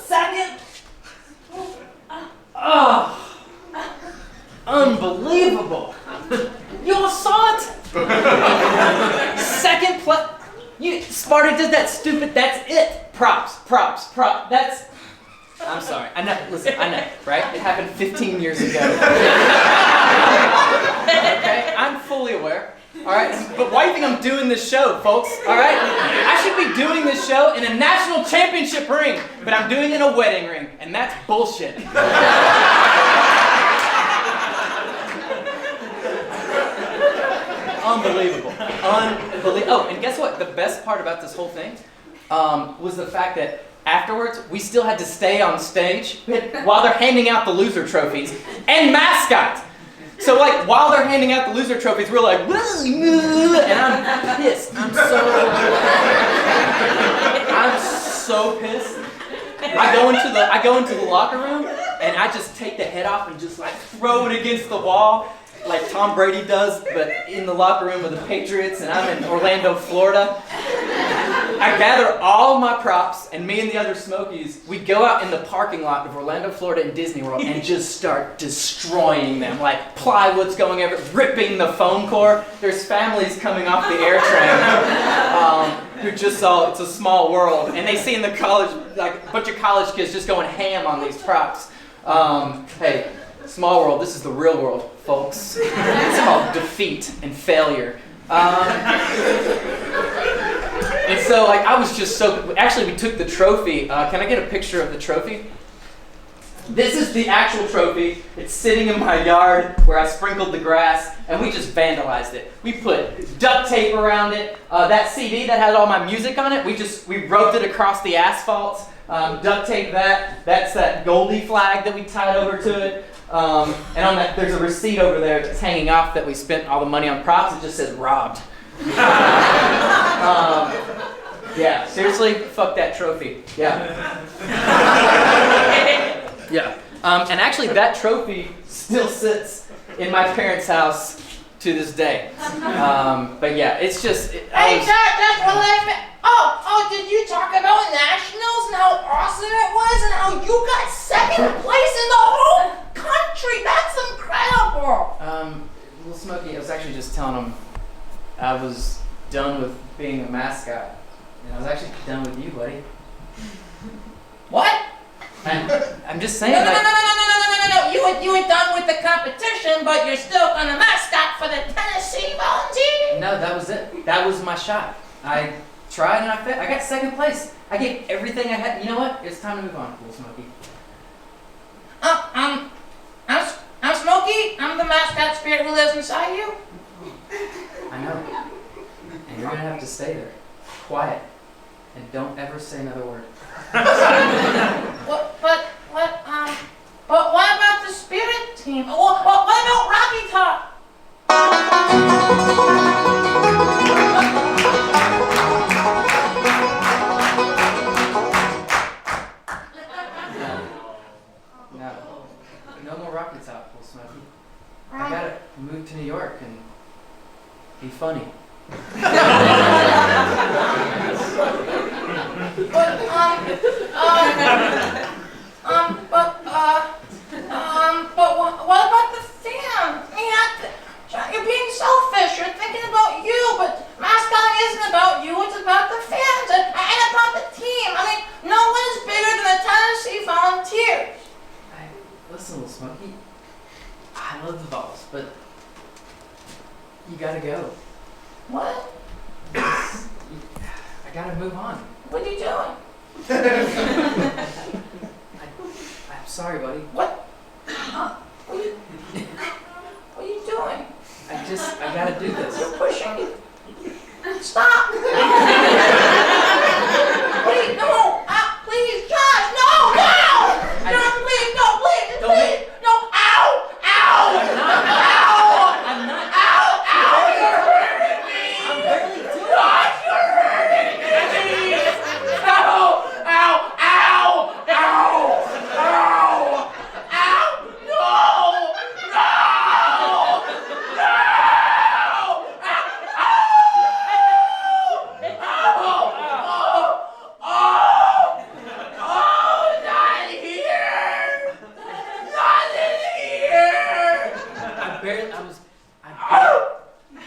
Second. Unbelievable. You all saw it? Second place. Sparty did that stupid, that's it. Props. That's, I'm sorry. I know, listen, I know, right? It happened 15 years ago. Okay, I'm fully aware. All right, but why do you think I'm doing this show, folks? All right, I should be doing this show in a national championship ring, but I'm doing it in a wedding ring, and that's bullshit. Unbelievable. Oh, and guess what? The best part about this whole thing was the fact that afterwards, we still had to stay on stage while they're handing out the loser trophies and mascot. So like, while they're handing out the loser trophies, we're like, and I'm pissed. I'm so pissed. I go into the locker room and I just take the head off and just like throw it against the wall, like Tom Brady does, but in the locker room of the Patriots, and I'm in Orlando, Florida. I gather all my props, and me and the other Smokies, we go out in the parking lot of Orlando, Florida and Disney World and just start destroying them. Like plywood's going everywhere, ripping the foam core. There's families coming off the air train who just saw It's a Small World, and they see in the college, like a bunch of college kids just going ham on these props. Hey, Small World, this is the real world, folks. It's called defeat and failure. And so, like, I was just so... Actually, we took the trophy. Can I get a picture of the trophy? This is the actual trophy. It's sitting in my yard where I sprinkled the grass, and we just vandalized it. We put duct tape around it. That CD that had all my music on it, we roped it across the asphalt. Duct tape that. That's that Goldie flag that we tied over to it. And on that, there's a receipt over there that's hanging off that we spent all the money on props. It just says robbed. Yeah, seriously, fuck that trophy. Yeah. Yeah. And actually, that trophy still sits in my parents' house to this day. But yeah, it's just. Hey, that's what I meant. Oh, did you talk about nationals and how awesome it was and how you got second place in the whole country? That's incredible. Little Smokey, I was actually just telling him I was done with being a mascot. And I was actually done with you, buddy. What? I'm just saying. No. You were done with the competition, but you're still gonna mascot for the Tennessee Volunteers. No, that was it. That was my shot. I tried and I got second place. I gave everything I had. You know what? It's time to move on, Little Smokey. I'm Smokey. I'm the mascot spirit who lives inside you. I know. And you're gonna have to stay there, quiet, and don't ever say another word. But what about the spirit team? What about Rocky Top? No more Rocky Top, Little Smokey. I Right. gotta move to New York and be funny. But what about the fans? You're being selfish. You're thinking about you, but mascotting isn't about you. It's about the fans and about the team. I mean, no one is bigger than the Tennessee Volunteers. Listen, Little Smokey, I love the Vols, but you gotta go. What? I gotta move on. What are you doing? I'm sorry, buddy. What? What are you doing? I gotta do this. You're pushing me. Stop! Please, no! Please, Josh, no! Josh, please, no, please, Don't please! No! Ow! Ow! I'm not. Ow! You're hurting me! I'm barely doing it. Josh, you're hurting me! No! Ow! Ow! Ow! No!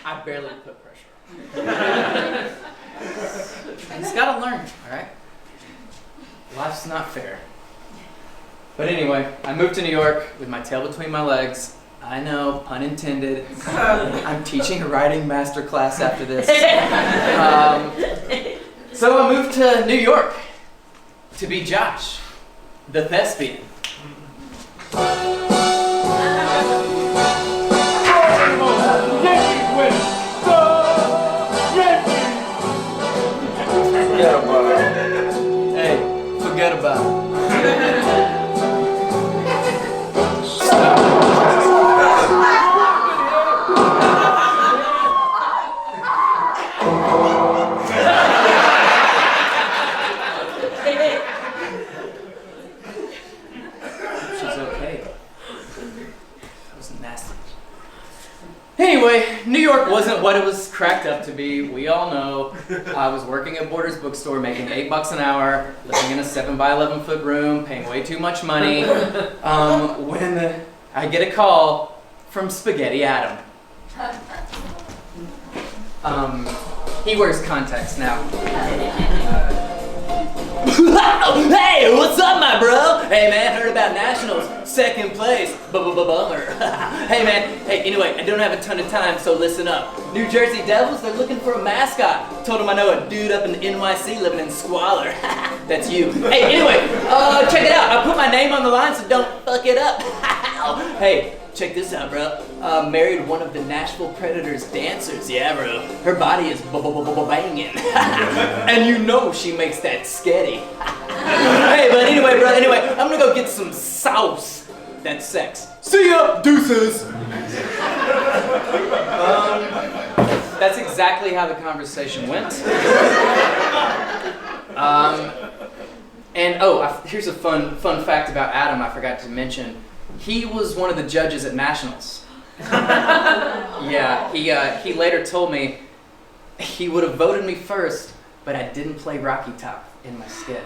I barely put pressure on. He's gotta learn, alright? Life's not fair. But anyway, I moved to New York with my tail between my legs. I know, pun intended. I'm teaching a writing master class after this. So I moved to New York to be Josh, the thespian. Hey, forget about it. She's okay. That was nasty. Anyway, New York wasn't what it was cracked up to be. We all know. I was working at Borders Bookstore, making $8 an hour, living in a 7x11 foot room, paying way too much money. When I get a call from Spaghetti Adam. He wears contacts now. Hey, what's up, my bro? Hey, man, heard about Nationals. Second place. Bummer. Hey, man. Hey, anyway, I don't have a ton of time, so listen up. New Jersey Devils, they're looking for a mascot. Told them I know a dude up in the NYC living in squalor. That's you. Hey, anyway, check it out. I put my name on the line, so don't fuck it up. Hey, check this out, bro. Married one of the Nashville Predators dancers. Yeah, bro. Her body is banging. And you know she makes that sketty. Hey, but anyway, bro, I'm gonna go get some sauce. That's sex. See ya, deuces. That's exactly how the conversation went. Here's a fun fact about Adam I forgot to mention. He was one of the judges at Nationals. Yeah, he later told me he would have voted me first, but I didn't play Rocky Top in my skit.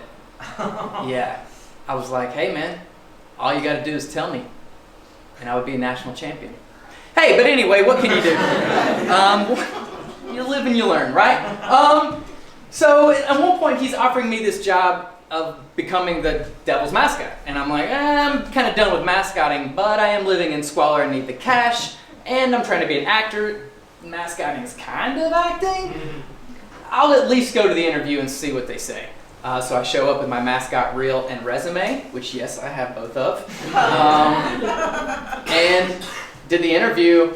Yeah, I was like, hey man, all you gotta do is tell me, and I would be a national champion. Hey, but anyway, what can you do? You live and you learn, right? So at one point he's offering me this job of becoming the Devils mascot. And I'm like, I'm kind of done with mascotting, but I am living in squalor and need the cash, and I'm trying to be an actor. Mascotting is kind of acting. I'll at least go to the interview and see what they say. So I show up with my mascot reel and resume, which yes, I have both of, and did the interview,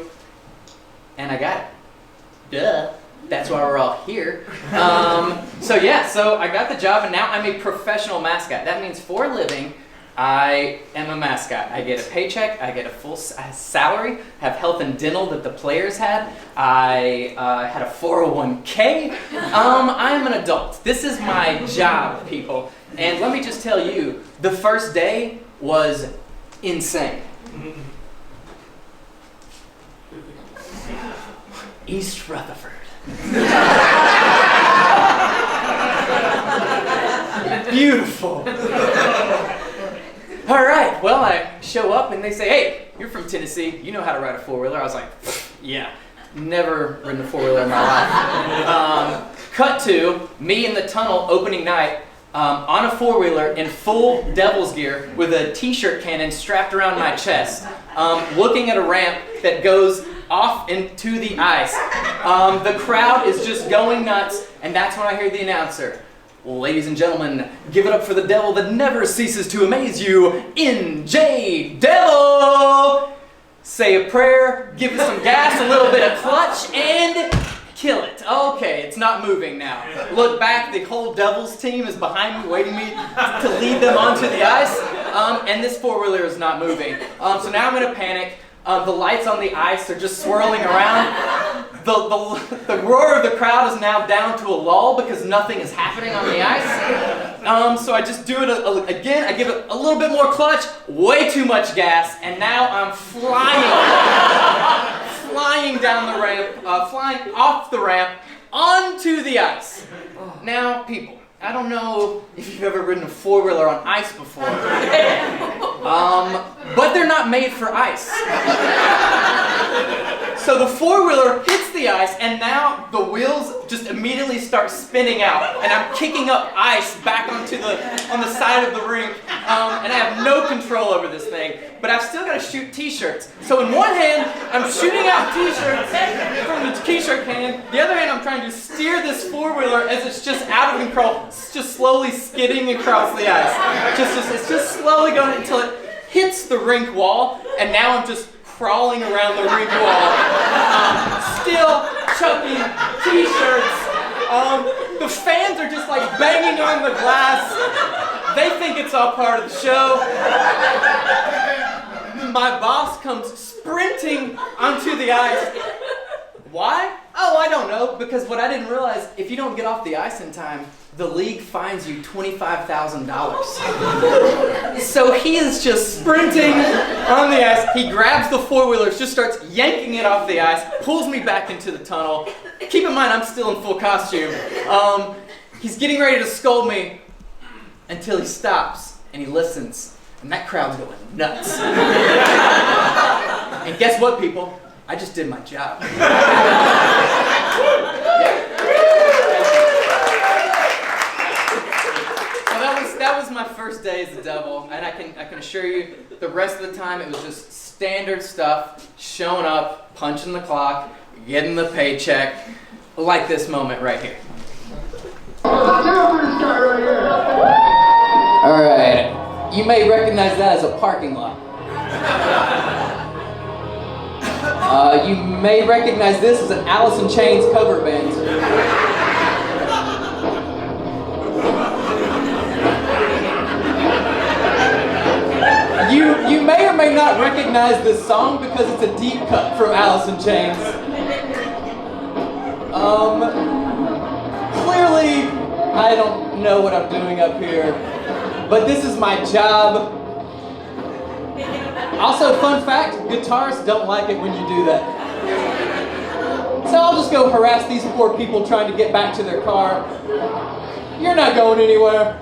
and I got it. Duh. That's why we're all here. So yeah, so I got the job, and now I'm a professional mascot. That means for a living, I am a mascot. I get a paycheck, I get a full salary, have health and dental that the players had. I had a 401k. I'm an adult. This is my job, people. And let me just tell you, the first day was insane. East Rutherford. Beautiful. All right, well, I show up and they say, hey, you're from Tennessee, you know how to ride a four-wheeler. I was like, yeah, never ridden a four-wheeler in my life. Cut to me in the tunnel opening night on a four-wheeler in full Devil's gear with a t-shirt cannon strapped around my chest, looking at a ramp that goes off into the ice. The crowd is just going nuts, and that's when I hear the announcer. Ladies and gentlemen, give it up for the devil that never ceases to amaze you, N.J. Devil! Say a prayer, give it some gas, a little bit of clutch, and kill it. Okay, it's not moving now. Look back, the whole Devils team is behind me, waiting me to lead them onto the ice, and this four-wheeler is not moving. So now I'm in a panic. The lights on the ice are just swirling around. The roar of the crowd is now down to a lull because nothing is happening on the ice. So I just do it again. I give it a little bit more clutch, way too much gas, and now I'm flying down the ramp, flying off the ramp onto the ice. Now, people, I don't know if you've ever ridden a four-wheeler on ice before, but they're not made for ice. So the four-wheeler hits the ice, and now the wheels just immediately start spinning out, and I'm kicking up ice back on the side of the rink, and I have no control over this thing. But I've still got to shoot t-shirts. So in one hand, I'm shooting out t-shirts from the t-shirt cannon. The other hand, I'm trying to steer this four-wheeler as it's just out of control. It's just slowly skidding across the ice. It's just slowly going until it hits the rink wall, and now I'm just crawling around the rink wall, still chucking t-shirts. The fans are just like banging on the glass. They think it's all part of the show. My boss comes sprinting onto the ice. Why? Oh, I don't know. Because what I didn't realize, if you don't get off the ice in time, the league fines you $25,000. So he is just sprinting on the ice. He grabs the four-wheeler, just starts yanking it off the ice, pulls me back into the tunnel. Keep in mind, I'm still in full costume. He's getting ready to scold me until he stops and he listens. And that crowd's going nuts. And guess what, people? I just did my job. That was my first day as the Devil, and I can assure you, the rest of the time it was just standard stuff, showing up, punching the clock, getting the paycheck, like this moment right here. All right, you may recognize that as a parking lot. You may recognize this as an Alice in Chains cover band. You may or may not recognize this song because it's a deep cut from Alice in Chains. Clearly, I don't know what I'm doing up here, but this is my job. Also, fun fact, guitarists don't like it when you do that. So I'll just go harass these poor people trying to get back to their car. You're not going anywhere.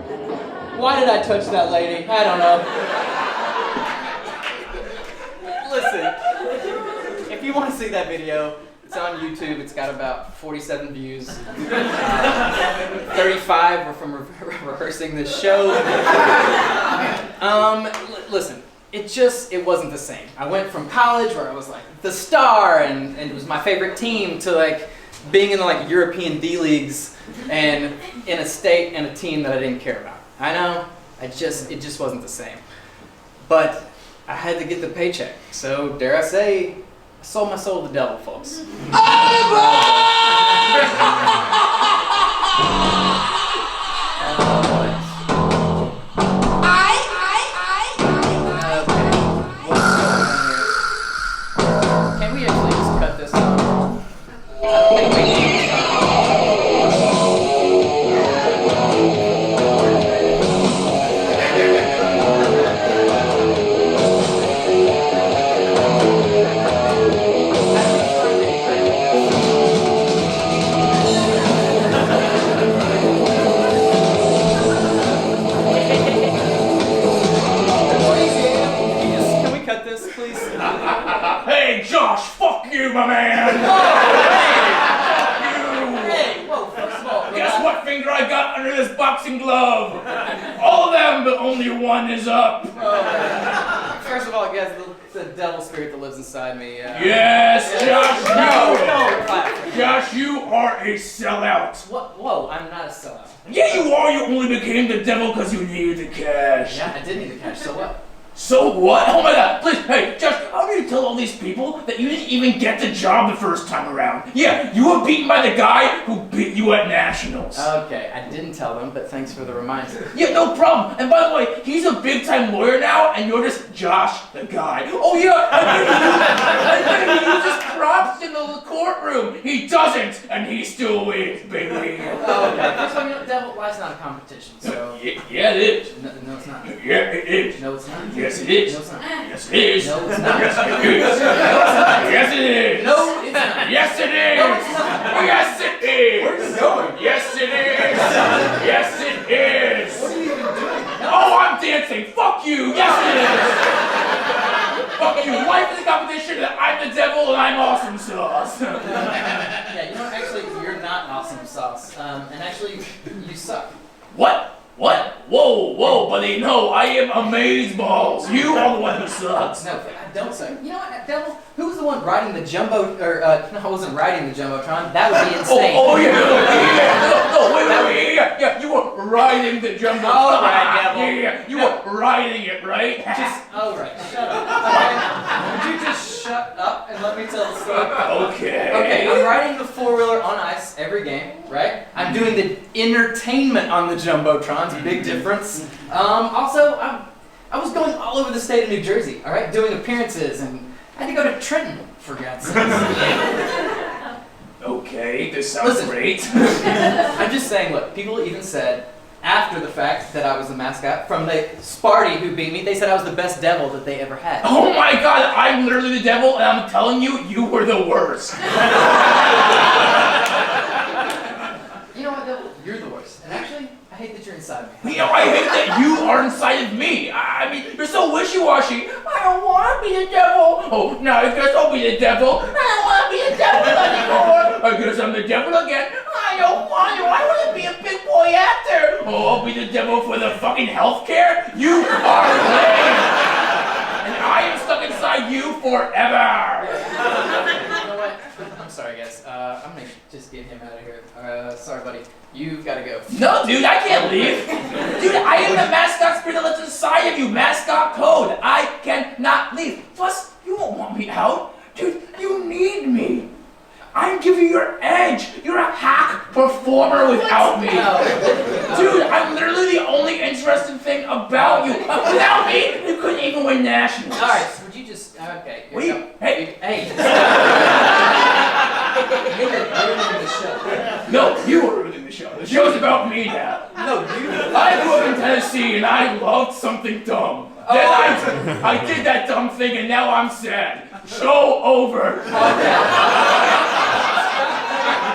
Why did I touch that lady? I don't know. Listen, if you want to see that video, it's on YouTube. It's got about 47 views. 35 were from rehearsing this show. Listen, it wasn't the same. I went from college where I was like the star and it was my favorite team to like being in like European D leagues and in a state and a team that I didn't care about. I know, it just wasn't the same. But I had to get the paycheck, so dare I say, I sold my soul to the devil, folks. Can we actually just cut this off? I don't think we need to. Hey, Josh, fuck you, my man! Hey, whoa, first of all, Guess what finger I got under this boxing glove? All of them, but only one is up. First of all, guys, the devil spirit that lives inside me. Yes, Josh, No, clap. Josh, you are a sellout. What? Whoa, I'm not a sellout. Yeah, you are. You only became the devil because you needed the cash. Yeah, I did need the cash, so what? So what? Oh my god, please, hey, Josh, how do you tell all these people that you didn't even get the job the first time around? Yeah, you were beaten by the guy who beat you at Nationals. Okay, I didn't tell them, but thanks for the reminder. Yeah, no problem. And by the way, he's a big-time lawyer now, and you're just Josh, the guy. Oh yeah, I'm gonna use his props in the courtroom. He doesn't, and he still wins, baby. Okay, first of all, you know, devil, life's not a competition, so... Yeah, it is. No, it's not. Yeah, it is. No, it's not. Yes, it is. No, it's not. Yes, it is. No, it's not. Yes, it is. Yes, it is. No, it's not. Yes, it is. No, it's not. Yes, it is. Where are you going? Yes, it is. Yes, it is. What are you even doing? Oh, I'm dancing. Fuck you. Yes, it is. Fuck you. Life is a competition. I'm the devil and I'm awesome sauce. Yeah, you know, actually, you're not awesome sauce. And actually, you suck. What? What? Whoa, whoa, buddy. No, I am amazeballs. You are the one who sucks. No, I don't suck. You know what, devil? Who was the one riding the jumbo? Or no, I wasn't riding the jumbotron. That would be insane. Oh yeah, no, wait, yeah, you were riding the jumbo. All right, devil. Yeah, you were riding it, right? All right, shut up. Okay. Would you just shut up and let me tell the story? Okay. Okay, I'm riding the four-wheeler on ice every game, right? I'm doing the entertainment on the jumbotron. It's a big difference. Also, I was going all over the state of New Jersey, all right, doing appearances, and I had to go to Trenton, for God's sakes. Okay, this sounds great. I'm just saying, look, people even said, after the fact that I was the mascot, from the Sparty who beat me, they said I was the best devil that they ever had. Oh my god, I'm literally the devil, and I'm telling you, you were the worst. You know what, devil? You're the worst. And actually, I hate that you're inside me. You know, I hate that you are inside of me. I mean, you're so wishy-washy. I don't want to be the devil. Oh, now I guess I'll be the devil. I don't want to be the devil anymore. I guess I'm the devil again. I don't want to. I want to be a big boy actor. Oh, I'll be the devil for the fucking healthcare? You are lame. And I am stuck inside you forever. You know what? I'm sorry, guys. I'm gonna just get him out of here. Sorry, buddy. You've got to go. No, dude, I can't leave. Dude, I am the mascot spirit that lives inside of you. Mascot code. I cannot leave. Plus, you won't want me out. Dude, you need me. I'm giving you your edge. You're a hack performer without me. Dude, I'm literally the only interesting thing about you. Without me, you couldn't even win nationals. All right, so would you just... Okay. Wait, hey. Hey. You're ruining the show. No, you were ruining the show. show. The show's about me now. No, you. I grew up in Tennessee and I loved something dumb. Then I did that dumb thing and now I'm sad. Show over. Would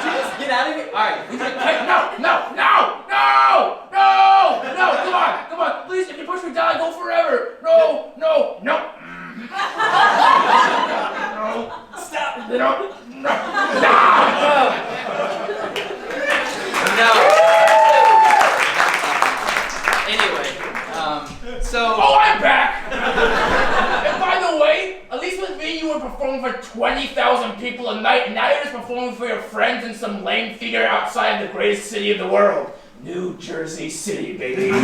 you just get out of here? All right. Hey, no, come on, please, if you push me down, I go forever. No. Stop. No. Anyway, so. Oh, I'm back! And by the way, at least with me, you were performing for 20,000 people a night, and now you're just performing for your friends in some lame theater outside the greatest city of the world. New Jersey City, baby. New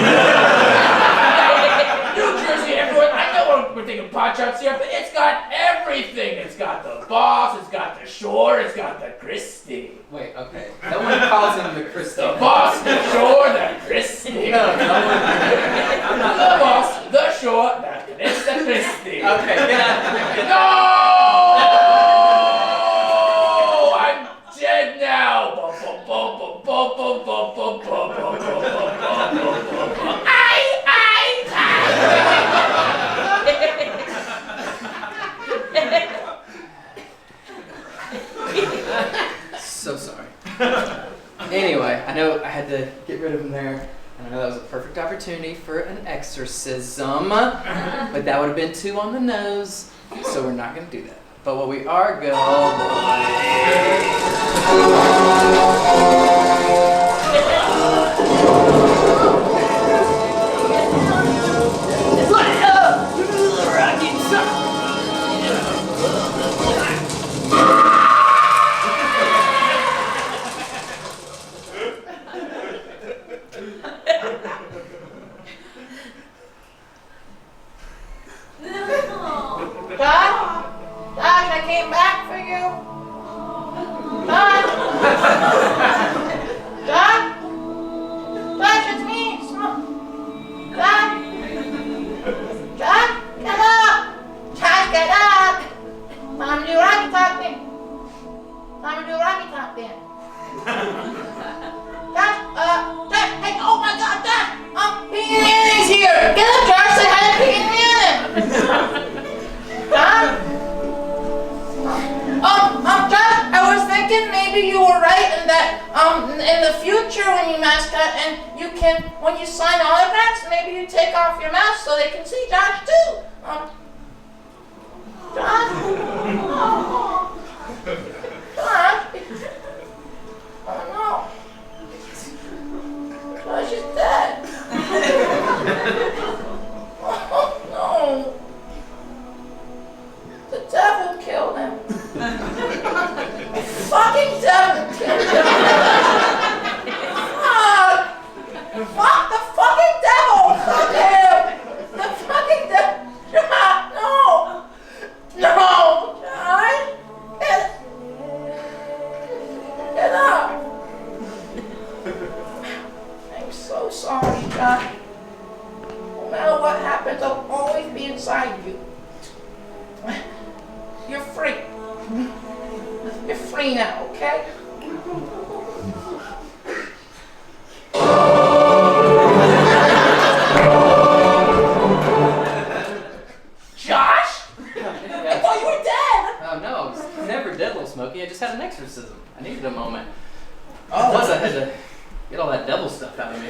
Jersey, everyone. I know we're taking pot shots here, but it's got everything. It's got the boss, it's got the shore, it's got the Christie. Wait, okay. No one calls him the Christie. The boss, the shore, the Christie. No. I'm not the boss, the shore, it's the Christie. Okay, get out. No! I'm dead now. So sorry. Anyway, I know I had to get rid of him there, and I know that was a perfect opportunity for an exorcism, but that would have been too on the nose, so we're not going to do that. But what we are going Josh, I came back for you. Josh, it's me. Josh, get up. Josh, get up. Time to do Rocky Top then. Josh, hey, oh my God, Josh, Piggy Manning's here. Get up, Josh, say hi to Piggy Manning. Josh, I was thinking maybe you were right in that, in the future when you mascot and you can, when you sign autographs, maybe you take off your mask so they can see Josh too. Josh? Josh? Oh no. Josh is dead. Oh no. The devil killed him. The fucking devil killed him. Fuck the fucking devil. Fuck him. The fucking devil. No. Josh. Get up. I'm so sorry, Josh. No matter what happens, I'll always be inside you. You're free. You're free now, okay? Josh? I thought you were dead! Oh no, I was never dead, Little Smokey. I just had an exorcism. I needed a moment. Plus, I had to get all that devil stuff out of me.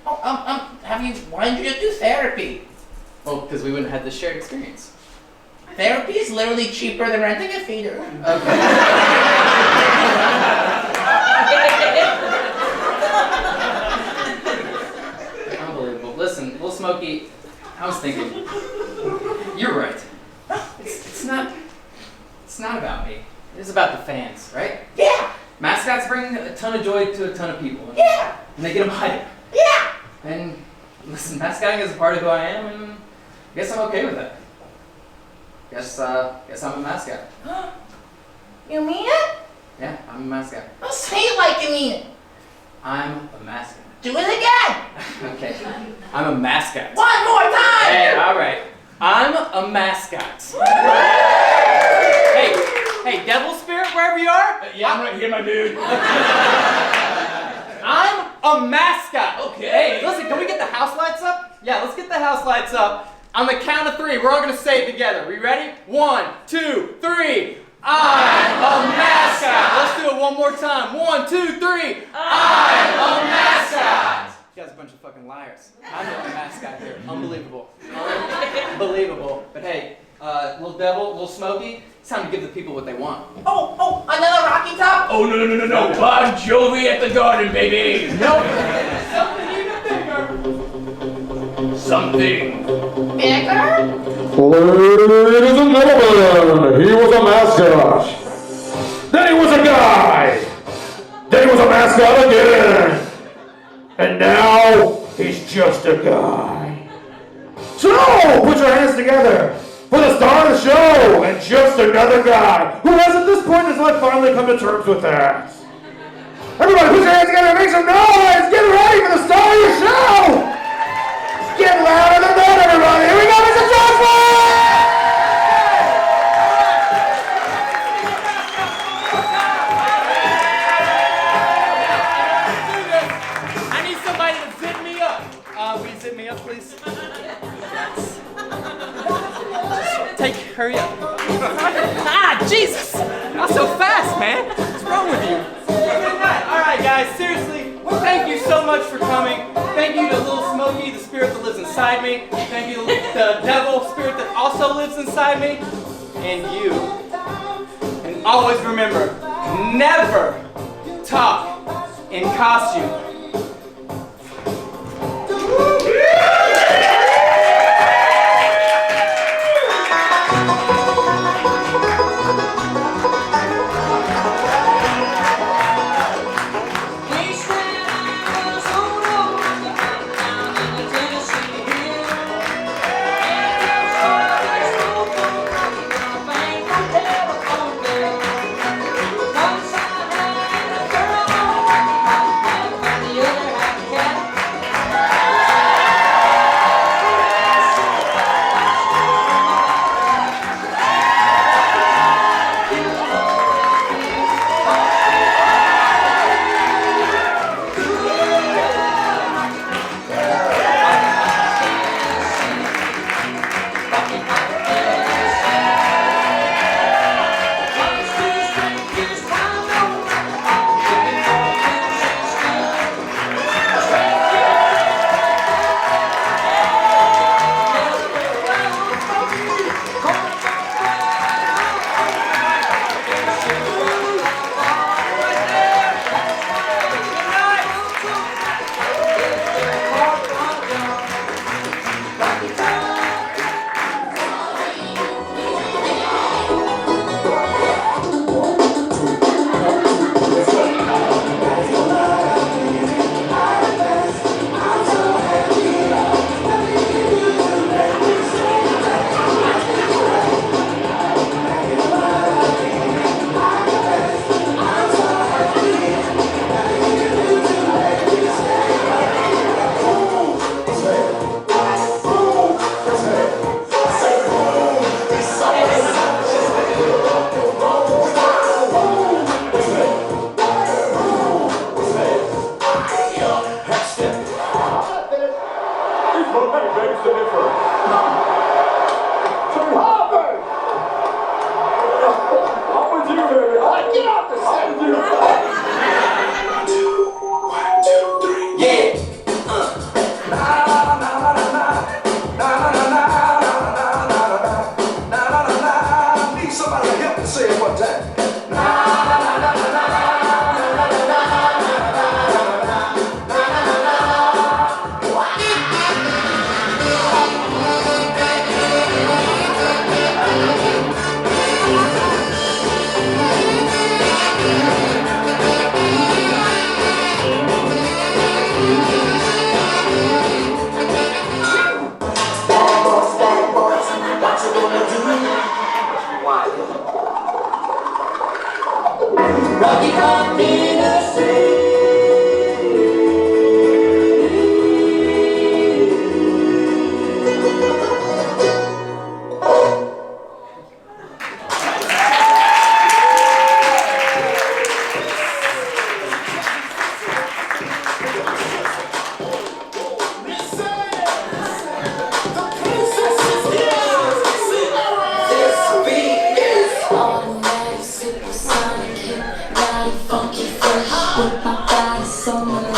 Why didn't you just do therapy? Well, because we wouldn't have had this shared experience. Therapy is literally cheaper than renting a theater. Okay. Unbelievable. Listen, Little Smokey, I was thinking, you're right. It's not about me. It's about the fans, right? Yeah! Mascots bring a ton of joy to a ton of people. Yeah! And they get them hyped. Yeah! And listen, mascotting is a part of who I am, and I guess I'm okay with that. Guess I'm a mascot. You mean it? Yeah, I'm a mascot. I'll say it like you mean it. I'm a mascot. Do it again! Okay. I'm a mascot. One more time! Hey, alright. I'm a mascot. Hey, Devil Spirit, wherever you are. Yeah, I'm right here, my dude. I'm a mascot. Okay. Hey, listen, can we get the house lights up? Yeah, let's get the house lights up. On the count of 3, we're all gonna say it together. We ready? 1, 2, 3. I'm a mascot. Let's do it one more time. 1, 2, 3. I'm a mascot. You guys are a bunch of fucking liars. I'm the only mascot here. Unbelievable. Unbelievable. But hey, little devil, little Smokey, it's time to give the people what they want. Oh, another Rocky Top? Oh, no. Bon Jovi at the Garden, baby. Nope. Something even bigger. Something. Bigger? Ladies and gentlemen, he was a mascot. Then he was a guy. Then he was a mascot again. And now he's just a guy. So, put your hands together for the star of the show and just another guy who has at this point in his life finally come to terms with that. Everybody put your hands together and make some noise. Get ready for the star of your show. Get louder than that, everybody. Here we go, Mr. Johnson. I need somebody to zip me up. Will you zip me up, please? Hurry up. Jesus! Not so fast, man. What's wrong with you? Good night. All right, guys, seriously, thank you so much for coming. Thank you to Little Smokey, the spirit that lives inside me. Thank you to the devil spirit that also lives inside me. And you. And always remember, never talk in costume. Say it one time.